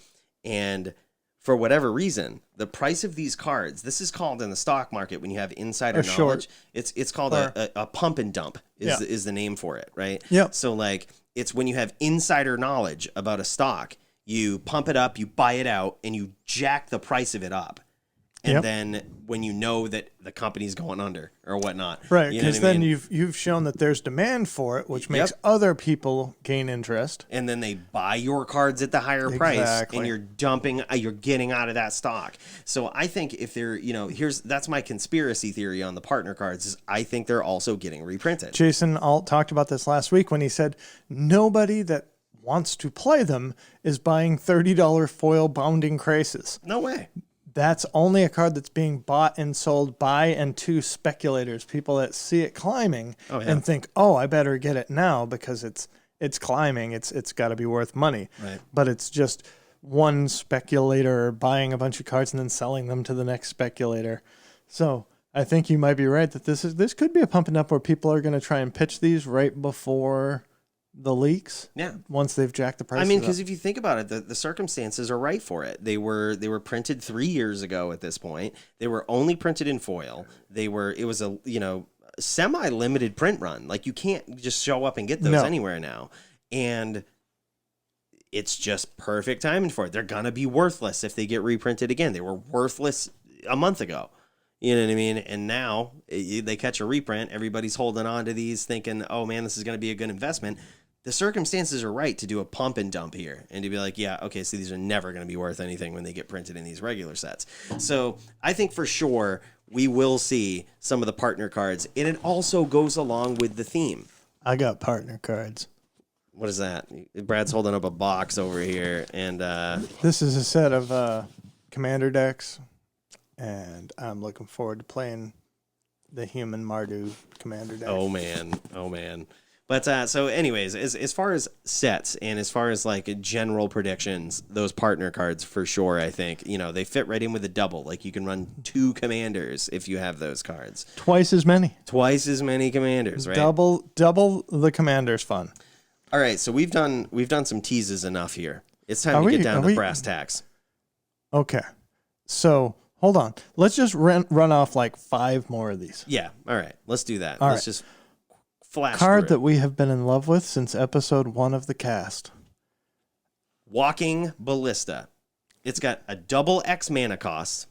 And for whatever reason, the price of these cards, this is called in the stock market when you have insider knowledge. It's called a pump and dump is the name for it, right? Yeah. So, it's when you have insider knowledge about a stock, you pump it up, you buy it out, and you jack the price of it up. And then when you know that the company's going under or whatnot. Right, because then you've shown that there's demand for it, which makes other people gain interest. And then they buy your cards at the higher price, and you're getting out of that stock. So I think if they're, that's my conspiracy theory on the partner cards, is I think they're also getting reprinted. Jason Alt talked about this last week when he said nobody that wants to play them is buying $30 foil bounding Krasis. No way. That's only a card that's being bought and sold by and to speculators, people that see it climbing and think, "Oh, I better get it now because it's climbing. It's got to be worth money." Right. But it's just one speculator buying a bunch of cards and then selling them to the next speculator. So I think you might be right that this could be a pumping up where people are going to try and pitch these right before the leaks. Yeah. Once they've jacked the price. I mean, because if you think about it, the circumstances are right for it. They were printed 3 years ago at this point. They were only printed in foil. It was a semi-limited print run. Like, you can't just show up and get those anywhere now. And it's just perfect timing for it. They're gonna be worthless if they get reprinted again. They were worthless a month ago. You know what I mean? And now they catch a reprint. Everybody's holding on to these thinking, oh man, this is going to be a good investment. The circumstances are right to do a pump and dump here and to be like, yeah, okay, so these are never going to be worth anything when they get printed in these regular sets. So I think for sure we will see some of the partner cards. And it also goes along with the theme. I got partner cards. What is that? Brad's holding up a box over here. And this is a set of commander decks. And I'm looking forward to playing the human Mardu commander deck. Oh, man. But so anyways, as far as sets and as far as like general predictions, those partner cards for sure, I think, they fit right in with a double. Like you can run 2 commanders if you have those cards. Twice as many commanders, right? Double the commanders fun. All right, so we've done some teases enough here. It's time to get down to brass tacks. Okay. So hold on. Let's just run off like 5 more of these. Yeah. All right. Let's do that. All Let's right. just flash Card through that we have been in love with since episode 1 of the cast. Walking Ballista. It's got a double X mana cost,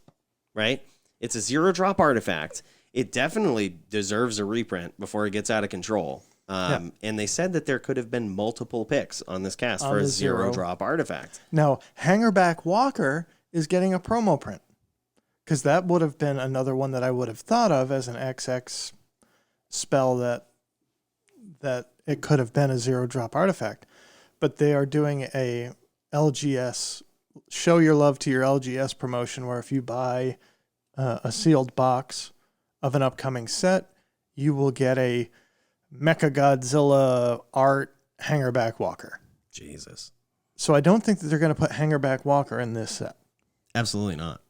right? It's a 0-drop artifact. It definitely deserves a reprint before it gets out of control. And they said that there could have been multiple picks on this cast for a 0-drop artifact. Now, Hangerback Walker is getting a promo print, because that would have been another one that I would have thought of as an XX spell that it could have been a 0-drop artifact. But they are doing a LGS, show your love to your LGS promotion, where if you buy a sealed box of an upcoming set, you will get a Mechagodzilla art Hangerback Walker. Jesus. So I don't think that they're going to put Hangerback Walker in this set. Absolutely not.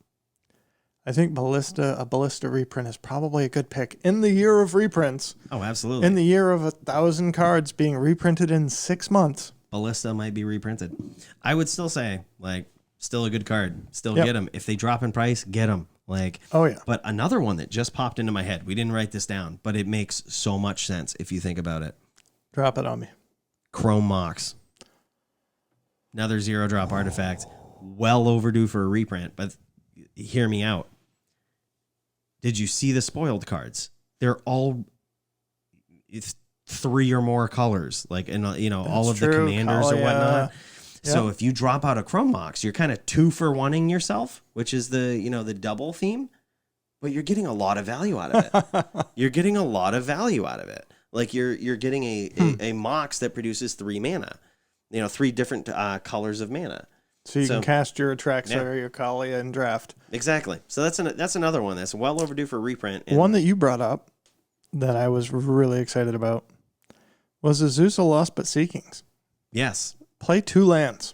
I think a Ballista reprint is probably a good pick in the year of reprints. Oh, absolutely. In the year of 1,000 cards being reprinted in 6 months. Ballista might be reprinted. I would still say, like, still a good card. Still get them. If they drop in price, get them. Like, oh yeah. But another one that just popped into my head. We didn't write this down, but it makes so much sense if you think about it. Drop it on me. Chrome Mox. Another 0-drop artifact. Well overdue for a reprint, but hear me out. Did you see the spoiled cards? They're all 3 or more colors, like, and all of the commanders or whatnot. So if you drop out a Chrome Mox, you're kind of 2-for-1ing yourself, which is the double theme, but you're getting a lot of value out of it. You're getting a lot of value out of it. Like you're getting a Mox that produces 3 mana, 3 different colors of mana. So you can cast your Atraxa, your Kalia, and draft. Exactly. So that's another one that's well overdue for reprint. One that you brought up that I was really excited about was Azusa Lost But Seekings. Yes. Play 2 lands.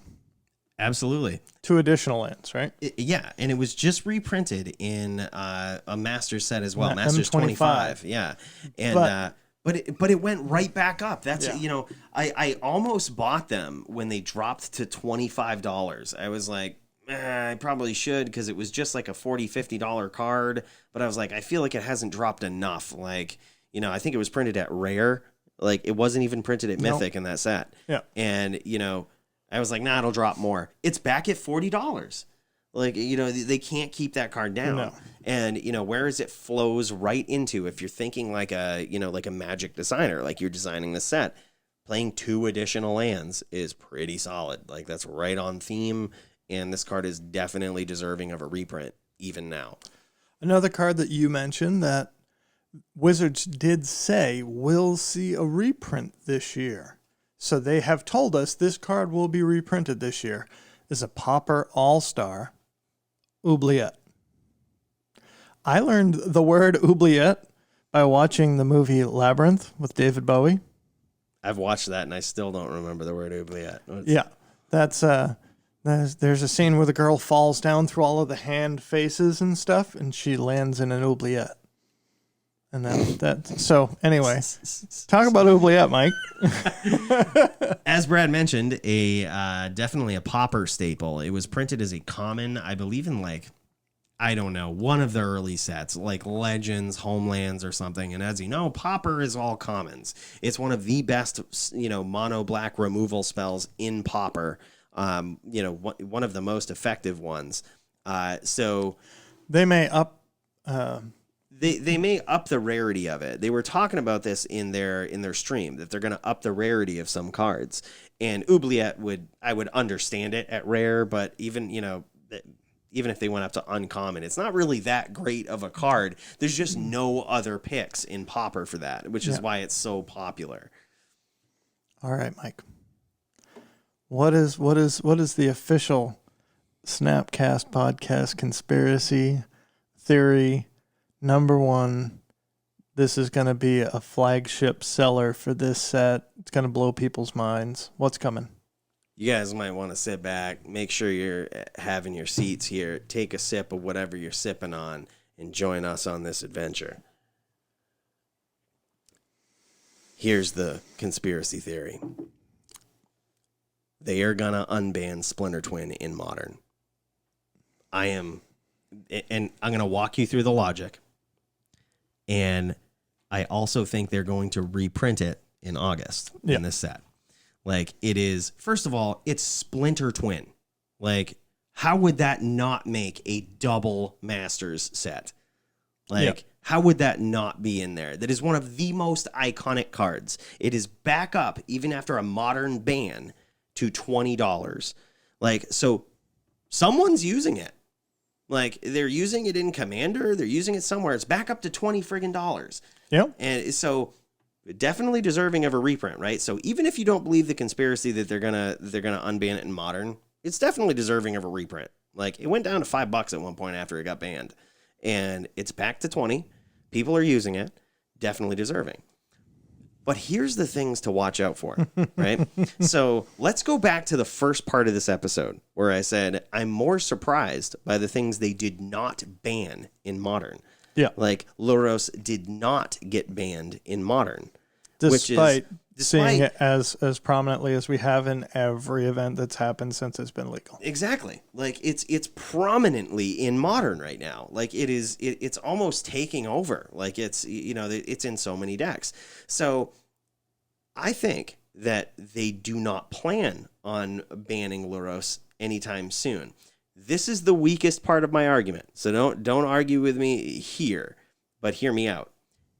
Absolutely. 2 additional lands, right? Yeah, and it was just reprinted in a Masters set as well. Masters M25. 25. Yeah. And but it went right back up. That's I almost bought them when they dropped to $25. I was like, I probably should, because it was just like a $40-$50 card, but I was like, I feel like it hasn't dropped enough. Like, I think it was printed at Rare. Like, it wasn't even printed at Mythic in that set. Yeah. And, I was like, nah, it'll drop more. It's back at $40. Like, they can't keep that card down. No. And, whereas it flows right into, if you're thinking like a Magic designer, like you're designing the set, playing 2 additional lands is pretty solid. Like, that's right on theme. And this card is definitely deserving of a reprint, even now. Another card that you mentioned that Wizards did say will see a reprint this year. So they have told us this card will be reprinted this year, is a Pauper All-Star Oubliette. I learned the word oubliette by watching the movie Labyrinth with David Bowie. I've watched that and I still don't remember the word oubliette. Yeah, that's there's a scene where the girl falls down through all of the hand faces and stuff, and she lands in an oubliette. And so anyway, talk about oubliette, Mike. As Brad mentioned, definitely a Pauper staple. It was printed as a common, I believe, in one of the early sets, like Legends, Homelands, or something. And as you know, Pauper is all commons. It's one of the best, mono black removal spells in Pauper. One of the most effective ones. So they may up. They may up the rarity of it. They were talking about this in their stream, that they're going to up the rarity of some cards. And Oubliette I would understand it at rare, but even if they went up to uncommon, it's not really that great of a card. There's just no other picks in Pauper for that, which is why it's so popular. All right, Mike. What is the official Snapcast podcast conspiracy theory? Number 1, this is going to be a flagship seller for this set. It's going to blow people's minds. What's coming? You guys might want to sit back, make sure you're having your seats here, take a sip of whatever you're sipping on, and join us on this adventure. Here's the conspiracy theory. They are going to unban Splinter Twin in Modern. I am and I'm going to walk you through the logic. And I also think they're going to reprint it in August in this set. Like, it is, first of all, it's Splinter Twin. Like, how would that not make a double Masters set? Like, how would that not be in there? That is one of the most iconic cards. It is back up, even after a modern ban, to $20. Like, so someone's using it. Like, they're using it in Commander. They're using it somewhere. It's back up to $20 friggin' dollars. Yep. And so definitely deserving of a reprint, right? So even if you don't believe the conspiracy that they're gonna unban it in Modern, it's definitely deserving of a reprint. Like, it went down to $5 at one point after it got banned, and it's back to 20. People are using it. Definitely deserving. But here's the things to watch out for, right? So let's go back to the first part of this episode where I said I'm more surprised by the things they did not ban in Modern. Yeah. Like, Luros did not get banned in Modern. Despite seeing it as prominently as we have in every event that's happened since it's been legal. Exactly. Like, it's prominently in Modern right now. Like, it's almost taking over. Like, it's in so many decks. So I think that they do not plan on banning Luros anytime soon. This is the weakest part of my argument. So don't argue with me here, but hear me out.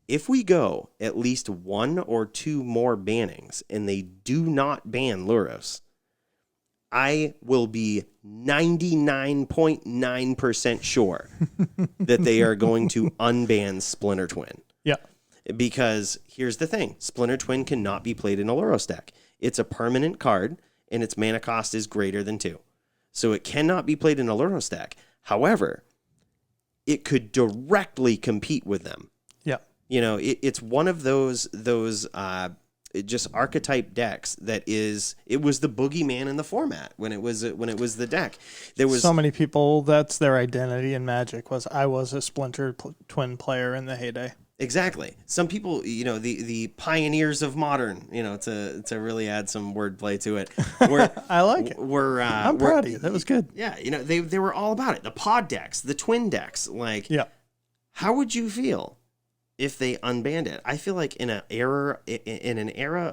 If we go at least 1 or 2 more bannings and they do not ban Luros, I will be 99.9% sure that they are going to unban Splinter Twin. Yeah. Because here's the thing. Splinter Twin cannot be played in a Luros deck. It's a permanent card, and its mana cost is greater than 2. So it cannot be played in a Luros deck. However, it could directly compete with them. Yeah. You know, it's one of those just archetype decks that it was the boogeyman in the format when it was the deck. There was so many people, that's their identity in Magic, I was a Splinter Twin player in the heyday. Exactly. Some people, the pioneers of Modern, to really add some wordplay to it. I like it. I'm proud of you. That was good. Yeah, they were all about it. The pod decks, the twin decks. Like, yeah. How would you feel if they unbanned it? I feel like in an era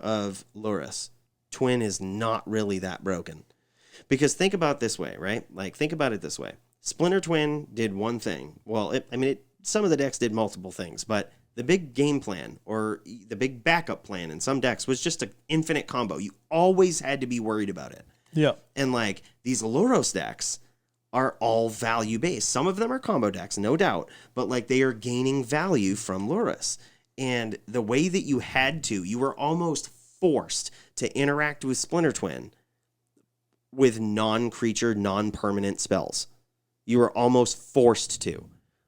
of Luros, twin is not really that broken. Because think about it this way, right? Like, think about it this way. Splinter Twin did one thing. Well, some of the decks did multiple things, but the big game plan or the big backup plan in some decks was just an infinite combo. You always had to be worried about it. Yeah. And like, these Luros decks are all value based. Some of them are combo decks, no doubt, but like, they are gaining value from Luros. And the way that you were almost forced to interact with Splinter Twin with non-creature, non-permanent spells. You were almost forced to.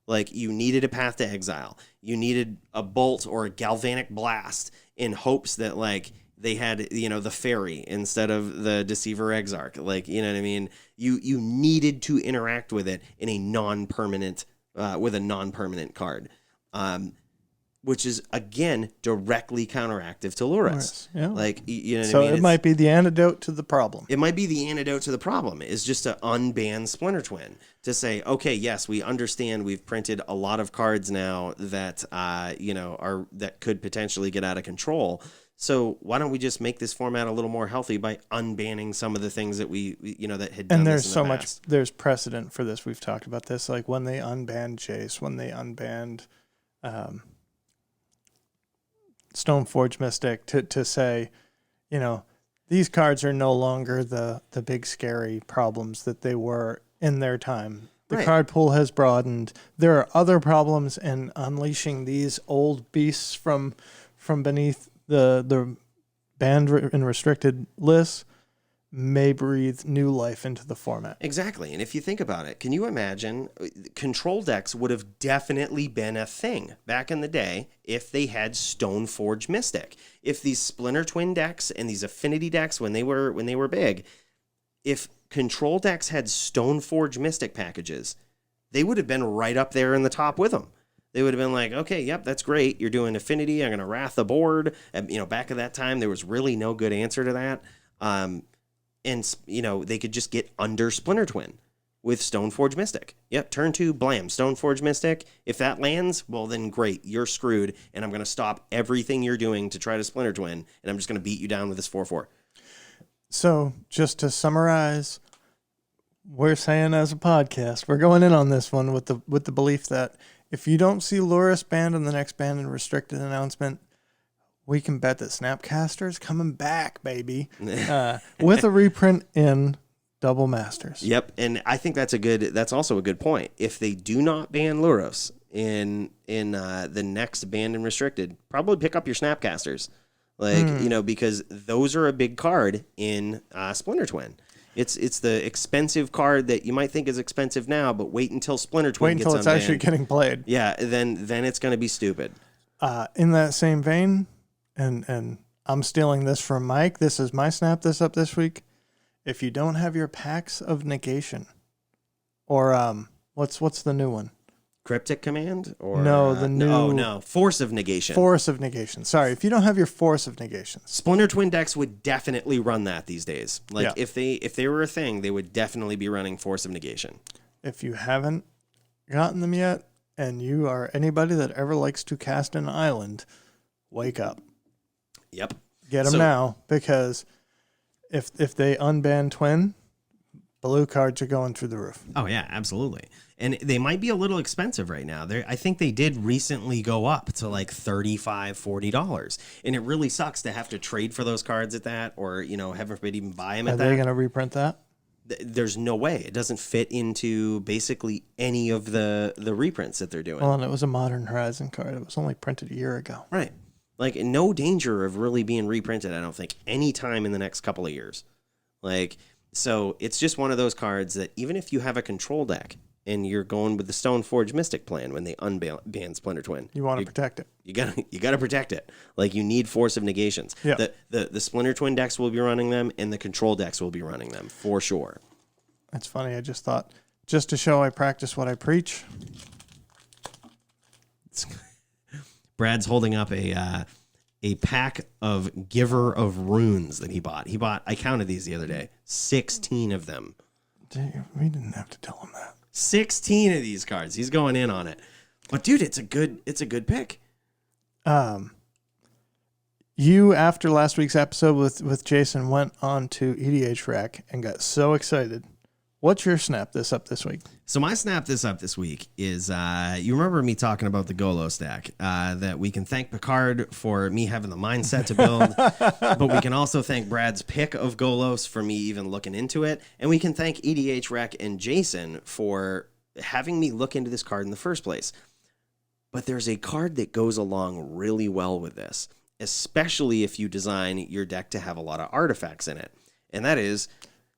Like, you needed a Path to Exile. You needed a Bolt or a Galvanic Blast in hopes that, like, they had, the Fairy instead of the Deceiver Exarch. Like, you know what I mean? You needed to interact with it in a non-permanent, with a non-permanent card. Which is, again, directly counteractive to Luros. Yeah. Like, you know what I mean? So it might be the antidote to the problem. It might be the antidote to the problem, is just to unban Splinter Twin. To say, okay, yes, we understand we've printed a lot of cards now that, that could potentially get out of control. So why don't we just make this format a little more healthy by unbanning some of the things that we that had done. And there's this in so the much, past. There's precedent for this. We've talked about this, like when they unbanned Jace, when they unbanned Stoneforge Mystic, to say, these cards are no longer the big scary problems that they were in their time. The card pool has broadened. There are other problems, and unleashing these old beasts from beneath the banned and restricted lists may breathe new life into the format. Exactly. And if you think about it, can you imagine control decks would have definitely been a thing back in the day if they had Stoneforge Mystic. If these Splinter Twin decks and these Affinity decks, when they were big, if control decks had Stoneforge Mystic packages, they would have been right up there in the top with them. They would have been like, okay, yep, that's great. You're doing Affinity. I'm going to Wrath the board. And, back at that time, there was really no good answer to that. And, they could just get under Splinter Twin. with Stoneforge Mystic. Yep, turn 2, blam, Stoneforge Mystic. If that lands, well then great, you're screwed, and I'm going to stop everything you're doing to try to Splinter Twin, and I'm just going to beat you down with this 4/4. So, just to summarize, we're saying as a podcast, we're going in on this one with the belief that if you don't see Luris banned in the next banned and restricted announcement, we can bet that Snapcaster's coming back, baby, with a reprint in Double Masters. Yep, and I think that's also a good point. If they do not ban Luros in the next banned and restricted, probably pick up your Snapcasters. Because those are a big card in Splinter Twin. It's the expensive card that you might think is expensive now, but wait until Splinter Twin gets unbanned. Wait until it's actually getting played. Yeah, then it's going to be stupid. In that same vein, and I'm stealing this from Mike. This is my Snap This Up this week. If you don't have your packs of negation, or what's the new one? Cryptic Command? Or no, the new... no. Force of Negation. Force of Negation. Sorry, if you don't have your Force of Negation. Splinter Twin decks would definitely run that these days. If they were a thing, they would definitely be running Force of Negation. If you haven't gotten them yet, and you are anybody that ever likes to cast an island, wake up. Yep. Get them now, because if they unban Twin, blue cards are going through the roof. Oh, yeah, absolutely. And they might be a little expensive right now. I think they did recently go up to like $35, $40. And it really sucks to have to trade for those cards at that, or, have everybody even buy them at that. Are they going to reprint that? There's no way. It doesn't fit into basically any of the reprints that they're doing. Well, and it was a Modern Horizon card. It was only printed a year ago. Right. Like, no danger of really being reprinted, I don't think, any time in the next couple of years. So it's just one of those cards that even if you have a control deck and you're going with the Stoneforge Mystic plan when they unban Splinter Twin, you want to protect it. You gotta protect it. Like, you need Force of Negations. Yeah. The Splinter Twin decks will be running them, and the control decks will be running them for sure. That's funny. I just thought, just to show I practice what I preach. Brad's holding up a pack of Giver of Runes that he bought. I counted these the other day. 16 of them. We didn't have to tell him that. 16 of these cards. He's going in on it. But dude, it's a good pick. You, after last week's episode with Jason, went on to EDH Rec and got so excited. What's your Snap This Up this week? So my Snap This Up this week is, you remember me talking about the Golo stack, that we can thank Picard for me having the mindset to build, but we can also thank Brad's pick of Golos for me even looking into it, and we can thank EDH Rec and Jason for having me look into this card in the first place. But there's a card that goes along really well with this, especially if you design your deck to have a lot of artifacts in it, and that is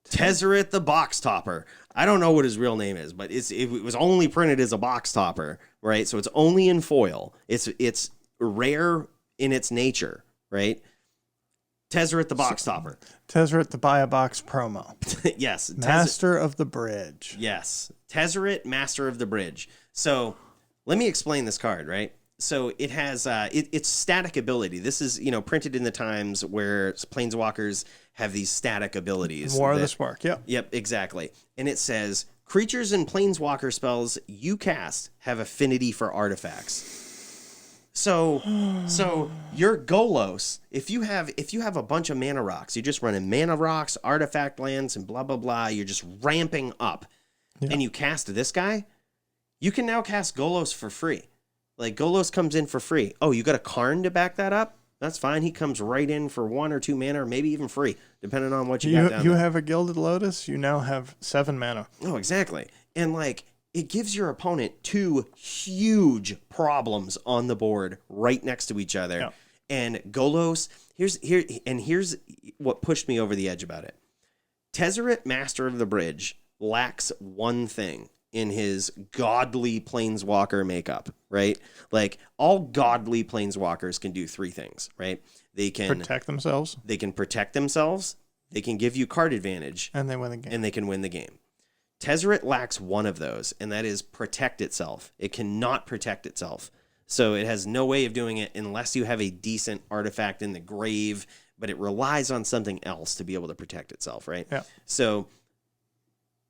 Tezzeret the Box Topper. I don't know what his real name is, but it was only printed as a box topper, right? So it's only in foil. It's rare in its nature, right? Tezzeret the Box Topper. Tezzeret the Buy a Box promo. Yes. Master of the Bridge. Yes. Tezzeret, Master of the Bridge. So let me explain this card, right? So it has its static ability. This is, printed in the times where planeswalkers have these static abilities. War of the Spark, yep. Yep, exactly. And it says, creatures and planeswalker spells you cast have affinity for artifacts. So your Golos, if you have a bunch of mana rocks, you're just running mana rocks, artifact lands, and blah, blah, blah. You're just ramping up. Yep. And you cast this guy, you can now cast Golos for free. Like, Golos comes in for free. Oh, you got a Karn to back that up? That's fine. He comes right in for 1 or 2 mana, or maybe even free, depending on what you got down there. You have a Gilded Lotus, you now have 7 mana. Oh, exactly. And, it gives your opponent 2 huge problems on the board right next to each other. Yeah. And Golos, here's what pushed me over the edge about it. Tezzeret, Master of the Bridge, lacks one thing in his godly planeswalker makeup, right? Like, all godly planeswalkers can do 3 things, right? They can protect themselves. They can protect themselves. They can give you card advantage. And they win the game. And they can win the game. Tezzeret lacks one of those, and that is protect itself. It cannot protect itself. So it has no way of doing it unless you have a decent artifact in the grave, but it relies on something else to be able to protect itself, right? Yeah. So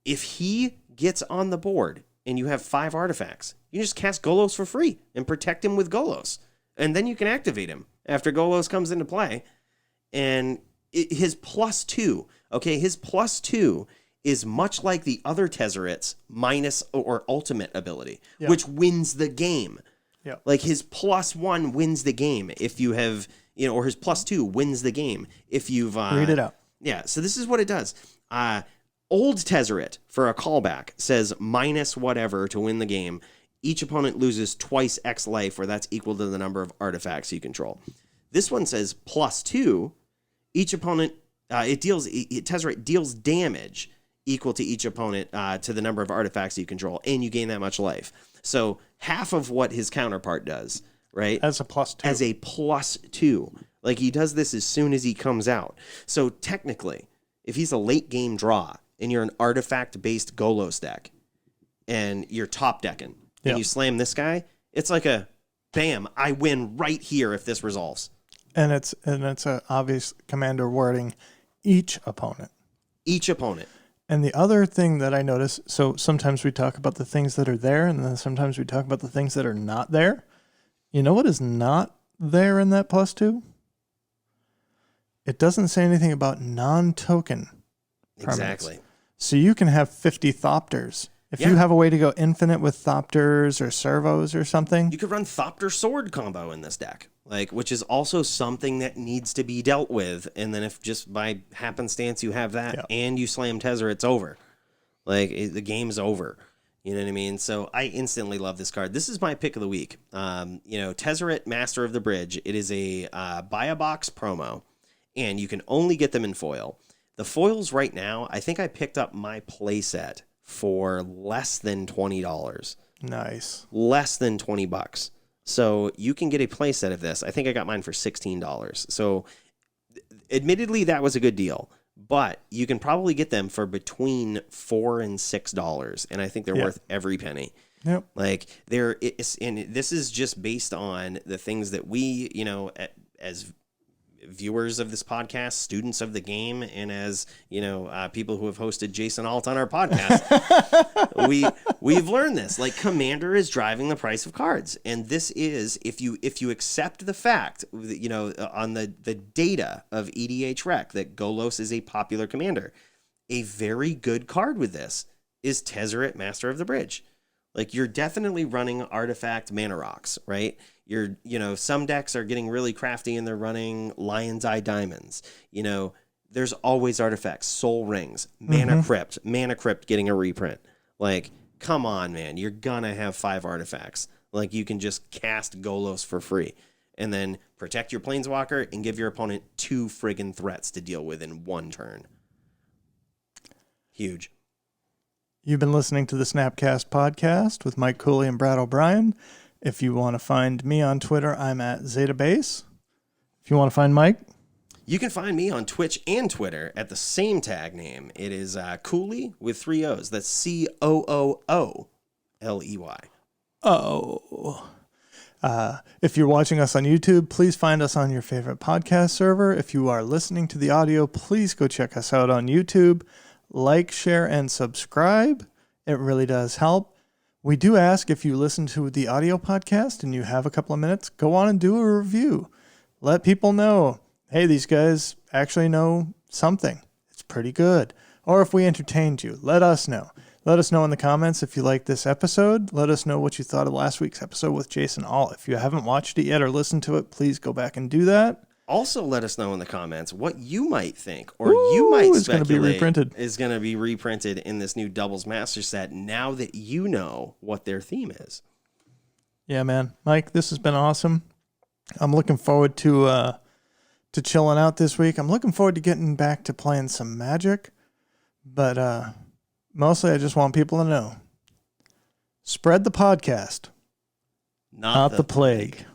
If he gets on the board and you have 5 artifacts, you can just cast Golos for free and protect him with Golos. And then you can activate him after Golos comes into play. And his +2, okay, his +2 is much like the other Tezzeret's minus or ultimate ability, which wins the game. Yeah. Like his +1 wins the game if you have, or his +2 wins the game if you've... Read it out. Yeah, so this is what it does. Old Tezzeret, for a callback, says minus whatever to win the game. Each opponent loses twice X life, or that's equal to the number of artifacts you control. This one says +2. Each opponent, Tezzeret deals damage equal to each opponent to the number of artifacts you control, and you gain that much life. So half of what his counterpart does, right? As a +2. As a +2. Like he does this as soon as he comes out. So technically, if he's a late game draw and you're an artifact-based Golos deck and you're top decking and you slam this guy, it's like a bam, I win right here if this resolves. And it's a obvious commander wording, each opponent. Each opponent. And the other thing that I notice, so sometimes we talk about the things that are there, and then sometimes we talk about the things that are not there. You know what is not there in that +2? It doesn't say anything about non-token permanents. Exactly. So you can have 50 Thopters. If you have a way to go infinite with Thopters or Servos or something. You could run Thopter Sword combo in this deck, which is also something that needs to be dealt with. And then if just by happenstance you have that and you slam Tezzeret, it's over. The game's over. You know what I mean? So I instantly love this card. This is my pick of the week. Tezzeret, Master of the Bridge. It is a buy a box promo, and you can only get them in foil. The foils right now, I think I picked up my playset for less than $20. Nice. Less than $20. So you can get a playset of this. I think I got mine for $16. So admittedly, that was a good deal. But you can probably get them for between $4 and $6, and I think they're worth every penny. Yep. And this is just based on the things that we, as viewers of this podcast, students of the game, and as people who have hosted Jason Alt on our podcast, we've learned this. Commander is driving the price of cards, and this is if you accept the fact, on the data of EDH Rec that Golos is a popular commander, a very good card with this is Tezzeret, Master of the Bridge. You're definitely running artifact mana rocks, right? Some decks are getting really crafty and they're running Lion's Eye Diamonds. There's always artifacts, Soul Rings, Mana Crypt getting a reprint. Come on, man. You're gonna have 5 artifacts. You can just cast Golos for free and then protect your Planeswalker and give your opponent 2 friggin' threats to deal with in 1 turn. Huge. You've been listening to the Snapcast podcast with Mike Cooley and Brad O'Brien. If you want to find me on Twitter, I'm at ZetaBase. If you want to find Mike, you can find me on Twitch and Twitter at the same tag name. It is Cooley with 3 O's. That's COOOLEY. If you're watching us on YouTube, please find us on your favorite podcast server. If you are listening to the audio, please go check us out on YouTube. Like, share, and subscribe. It really does help. We do ask if you listen to the audio podcast and you have a couple of minutes, go on and do a review. Let people know, hey, these guys actually know something. It's pretty good. Or if we entertained you, let us know. Let us know in the comments if you liked this episode. Let us know what you thought of last week's episode with Jason Alt. If you haven't watched it yet or listened to it, please go back and do that. Also, let us know in the comments what you might think, or you might speculate is going to be reprinted in this new Doubles Master set now that you know what their theme is. Yeah, man. Mike, this has been awesome. I'm looking forward to chilling out this week. I'm looking forward to getting back to playing some Magic. But mostly I just want people to know. Spread the podcast, not the plague.